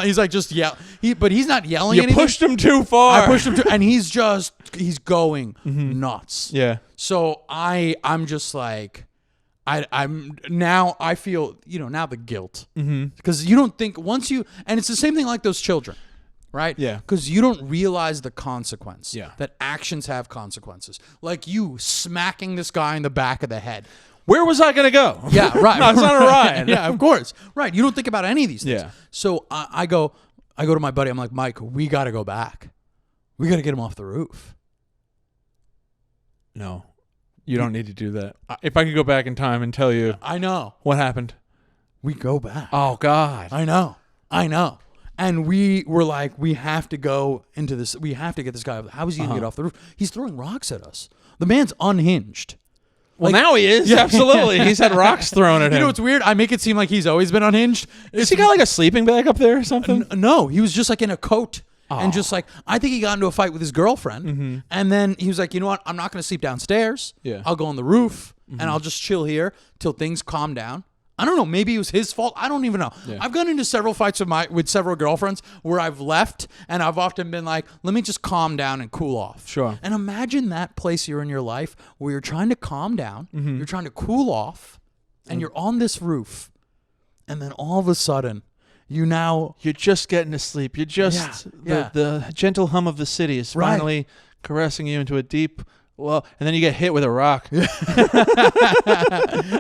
he's like just yell. But he's not yelling. You anything. pushed him too far. I pushed him too, and he's going nuts. Yeah. So I'm just like. I feel, now the guilt. Because you don't think and it's the same thing like those children, right? Yeah. Because you don't realize the consequence. Yeah. That actions have consequences. Like you smacking this guy in the back of the head. Where was I going to go? Yeah, right. No, it's not a ride. Yeah, of course. Right. You don't think about any of these things. Yeah. So I go to my buddy. I'm like, Mike, we got to go back. We got to get him off the roof. No. You don't need to do that. If I could go back in time and tell you. I know. What happened? We go back. Oh, God. I know. And we were like, we have to go into this. We have to get this guy. How is he going to get off the roof? He's throwing rocks at us. The man's unhinged. Well, now he is. Yeah. Absolutely. He's had rocks thrown at him. You know what's weird? I make it seem like he's always been unhinged. Has he got like a sleeping bag up there or something? No. He was just like in a coat. And just like, I think he got into a fight with his girlfriend. And then he was like, you know what? I'm not going to sleep downstairs. Yeah. I'll go on the roof and I'll just chill here till things calm down. I don't know. Maybe it was his fault. I don't even know. Yeah. I've gone into several fights with several girlfriends where I've left and I've often been like, let me just calm down and cool off. Sure. And imagine that place you're in your life where you're trying to calm down, you're trying to cool off, and you're on this roof. And then all of a sudden, you're just getting to sleep. You're just the gentle hum of the city is finally caressing you into a deep and then you get hit with a rock.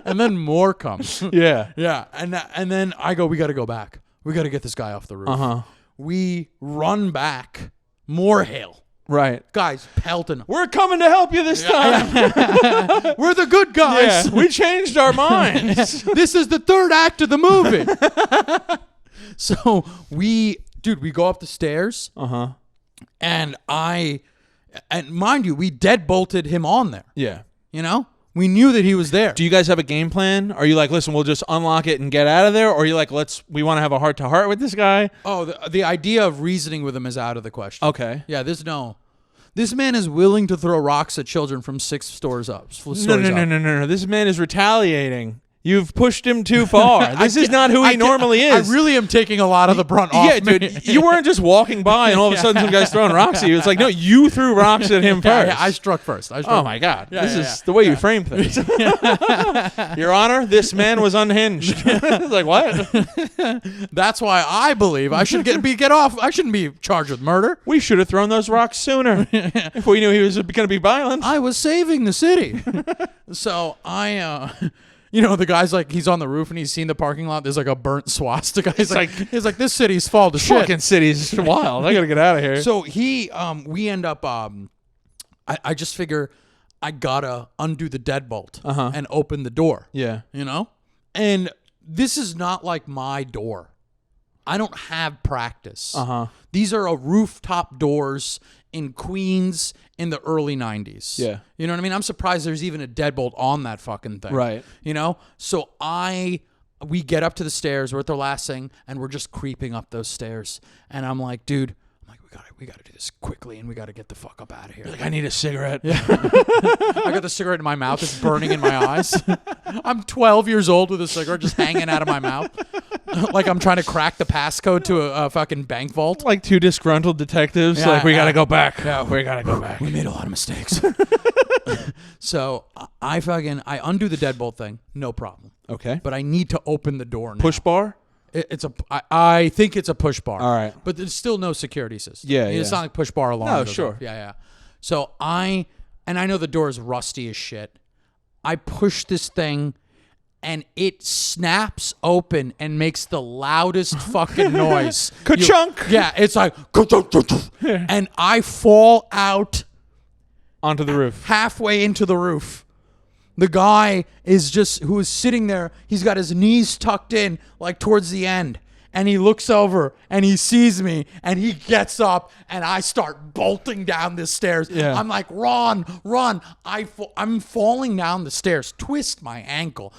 And then more comes. Yeah. Yeah. And then I go, we got to go back. We got to get this guy off the roof. We run back. More hail. Right. Guys pelting. We're coming to help you this time. We're the good guys. Yeah, we changed our minds. This is the third act of the movie. So we go up the stairs. And mind you, we deadbolted him on there. Yeah. We knew that he was there. Do you guys have a game plan? Are you like, listen, we'll just unlock it and get out of there? Or are you like, we want to have a heart to heart with this guy? Oh, the idea of reasoning with him is out of the question. Okay. Yeah, there's no This man is willing to throw rocks at children from 6 stories up. No. This man is retaliating. You've pushed him too far. This is not who he normally is. I really am taking a lot of the brunt off. Yeah, dude. You weren't just walking by and all of a sudden some guy's throwing rocks at you. It's like, no, you threw rocks at him first. Yeah, I struck first. Oh, my God. This is the way you frame things. Your Honor, this man was unhinged. It's like, what? That's why I believe I should get off. I shouldn't be charged with murder. We should have thrown those rocks sooner if we knew he was going to be violent. I was saving the city. So the guy's like, he's on the roof and he's seen the parking lot. There's like a burnt swastika. He's like, this city's fall to shit. Fucking city's wild. I gotta get out of here. So we end up, I just figure I gotta undo the deadbolt and open the door. Yeah. And this is not like my door. I don't have practice. These are rooftop doors in Queens in the early 90s. Yeah. You know what I mean? I'm surprised there's even a deadbolt on that fucking thing. Right. So we get up to the stairs, we're at the last thing, and we're just creeping up those stairs. And I'm like, dude, we gotta do this quickly and we gotta get the fuck up out of here. You're like, I need a cigarette. Yeah. I got the cigarette in my mouth, it's burning in my eyes. I'm 12 years old with a cigarette just hanging out of my mouth. Like I'm trying to crack the passcode to a fucking bank vault. Like 2 disgruntled detectives. Yeah, we gotta go back. Yeah, we gotta go back. We made a lot of mistakes. So I undo the deadbolt thing, no problem. Okay. But I need to open the door now. Push bar? I think it's a push bar. All right. But there's still no security system. Yeah, It's not like push bar alarm. No, sure. Yeah. So I know the door is rusty as shit. I push this thing and it snaps open and makes the loudest fucking noise. Ka-chunk! It's like, and I fall out onto the roof. Halfway into the roof. The guy who is sitting there, he's got his knees tucked in, like towards the end. And he looks over and he sees me and he gets up and I start bolting down the stairs. Yeah. I'm like, run. I'm falling down the stairs, twist my ankle.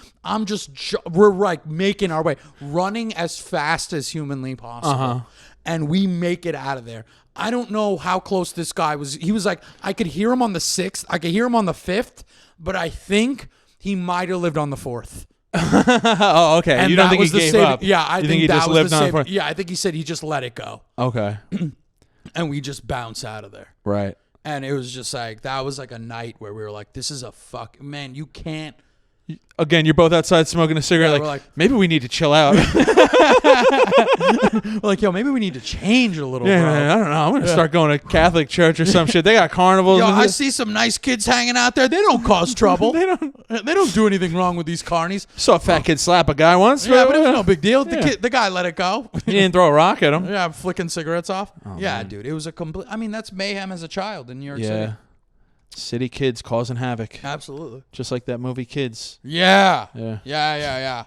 We're like making our way, running as fast as humanly possible. And we make it out of there. I don't know how close this guy was. He was like, I could hear him on the 6th. I could hear him on the 5th. But I think he might have lived on the 4th. Oh, okay. And you don't think he gave up? Yeah, I think he that just was lived the on same. the 4th? Yeah, I think he said he just let it go. Okay. And we just bounce out of there. Right. And it was just like, that was like a night where we were like, this is a man, you can't. Again, you're both outside smoking a cigarette. We're like, maybe we need to chill out. We're like, yo, maybe we need to change a little, bro. Man, I don't know. I'm going to start going to Catholic church or some shit. They got carnivals. Yo, I see some nice kids hanging out there. They don't cause trouble. They don't do anything wrong with these carnies. Saw a fat kid slap a guy once. Yeah, but it was no big deal. The guy let it go. He didn't throw a rock at him. Yeah, flicking cigarettes off. Oh, yeah, man. dude. It was a complete. I mean, that's mayhem as a child in New York City. City kids causing havoc. Absolutely. Just like that movie Kids. Yeah. Yeah.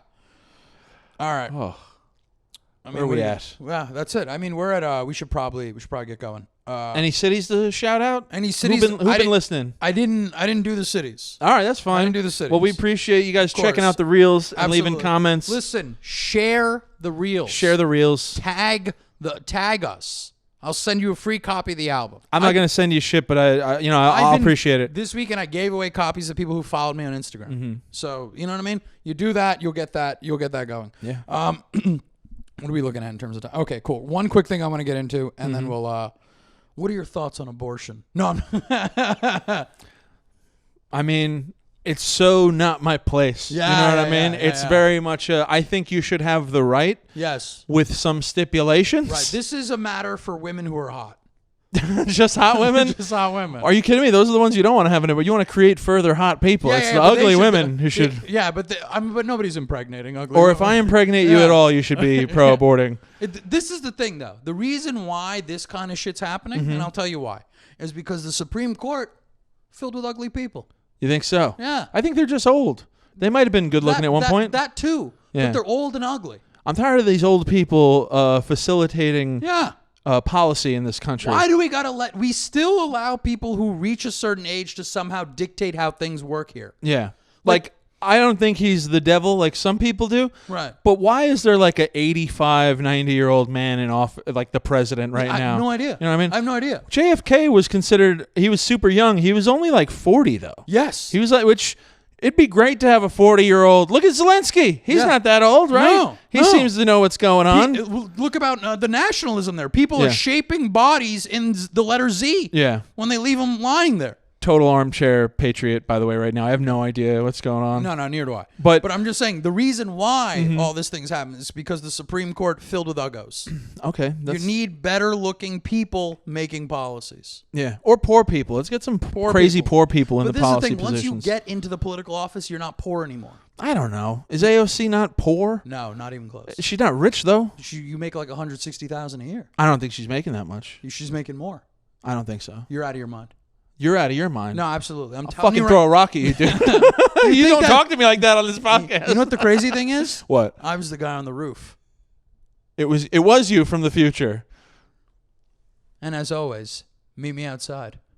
All right. Oh. Where are we at? Yeah, that's it. I mean, we're at. We should probably get going. Any cities to shout out? Any cities? Who've been listening? I didn't do the cities. All right, that's fine. I didn't do the cities. Well, we appreciate you guys checking out the reels and leaving comments. Listen, share the reels. Share the reels. Tag us. I'll send you a free copy of the album. I'm not going to send you shit, but I'll appreciate it. This weekend I gave away copies to people who followed me on Instagram. Mm-hmm. So, you know what I mean? You do that, you'll get that going. Yeah. What are we looking at in terms of time? Okay, cool. One quick thing I want to get into, and then we'll, what are your thoughts on abortion? No, I mean, it's so not my place. Yeah, you know what I mean? It's very much, I think you should have the right. Yes. With some stipulations. Right. This is a matter for women who are hot. Just hot women? Just hot women. Are you kidding me? Those are the ones you don't want to have in it, but you want to create further hot people. It's the ugly women who should. Yeah, but nobody's impregnating ugly Or women. if I impregnate you at all, you should be pro-aborting. This is the thing, though. The reason why this kind of shit's happening, and I'll tell you why, is because the Supreme Court filled with ugly people. You think so? Yeah. I think they're just old. They might have been good looking at one point. That too. Yeah. But they're old and ugly. I'm tired of these old people facilitating policy in this country. Why do we still allow people who reach a certain age to somehow dictate how things work here? Yeah. Like I don't think he's the devil like some people do. Right. But why is there like a 85, 90-year-old man in office, like the president right now? I have no idea. You know what I mean? I have no idea. JFK was considered, he was super young. He was only like 40 though. Yes. He was like, which it'd be great to have a 40-year-old. Look at Zelensky. He's not that old, right? No. He seems to know what's going on. Look about the nationalism there. People are shaping bodies in the letter Z. Yeah. When they leave them lying there. Total armchair patriot, by the way, right now. I have no idea what's going on. No, neither do I. But I'm just saying the reason why all this thing's happening is because the Supreme Court filled with uggos. Okay. You need better looking people making policies. Yeah. Or poor people. Let's get some crazy poor people in the policy positions. Once you get into the political office, you're not poor anymore. I don't know. Is AOC not poor? No, not even close. She's not rich, though. You make like $160,000 a year. I don't think she's making that much. She's making more. I don't think so. You're out of your mind. You're out of your mind. No, absolutely. I'll fucking throw a rock at you, dude. You don't talk to me like that on this podcast. You know what the crazy thing is? What? I was the guy on the roof. It was you from the future. And as always, meet me outside.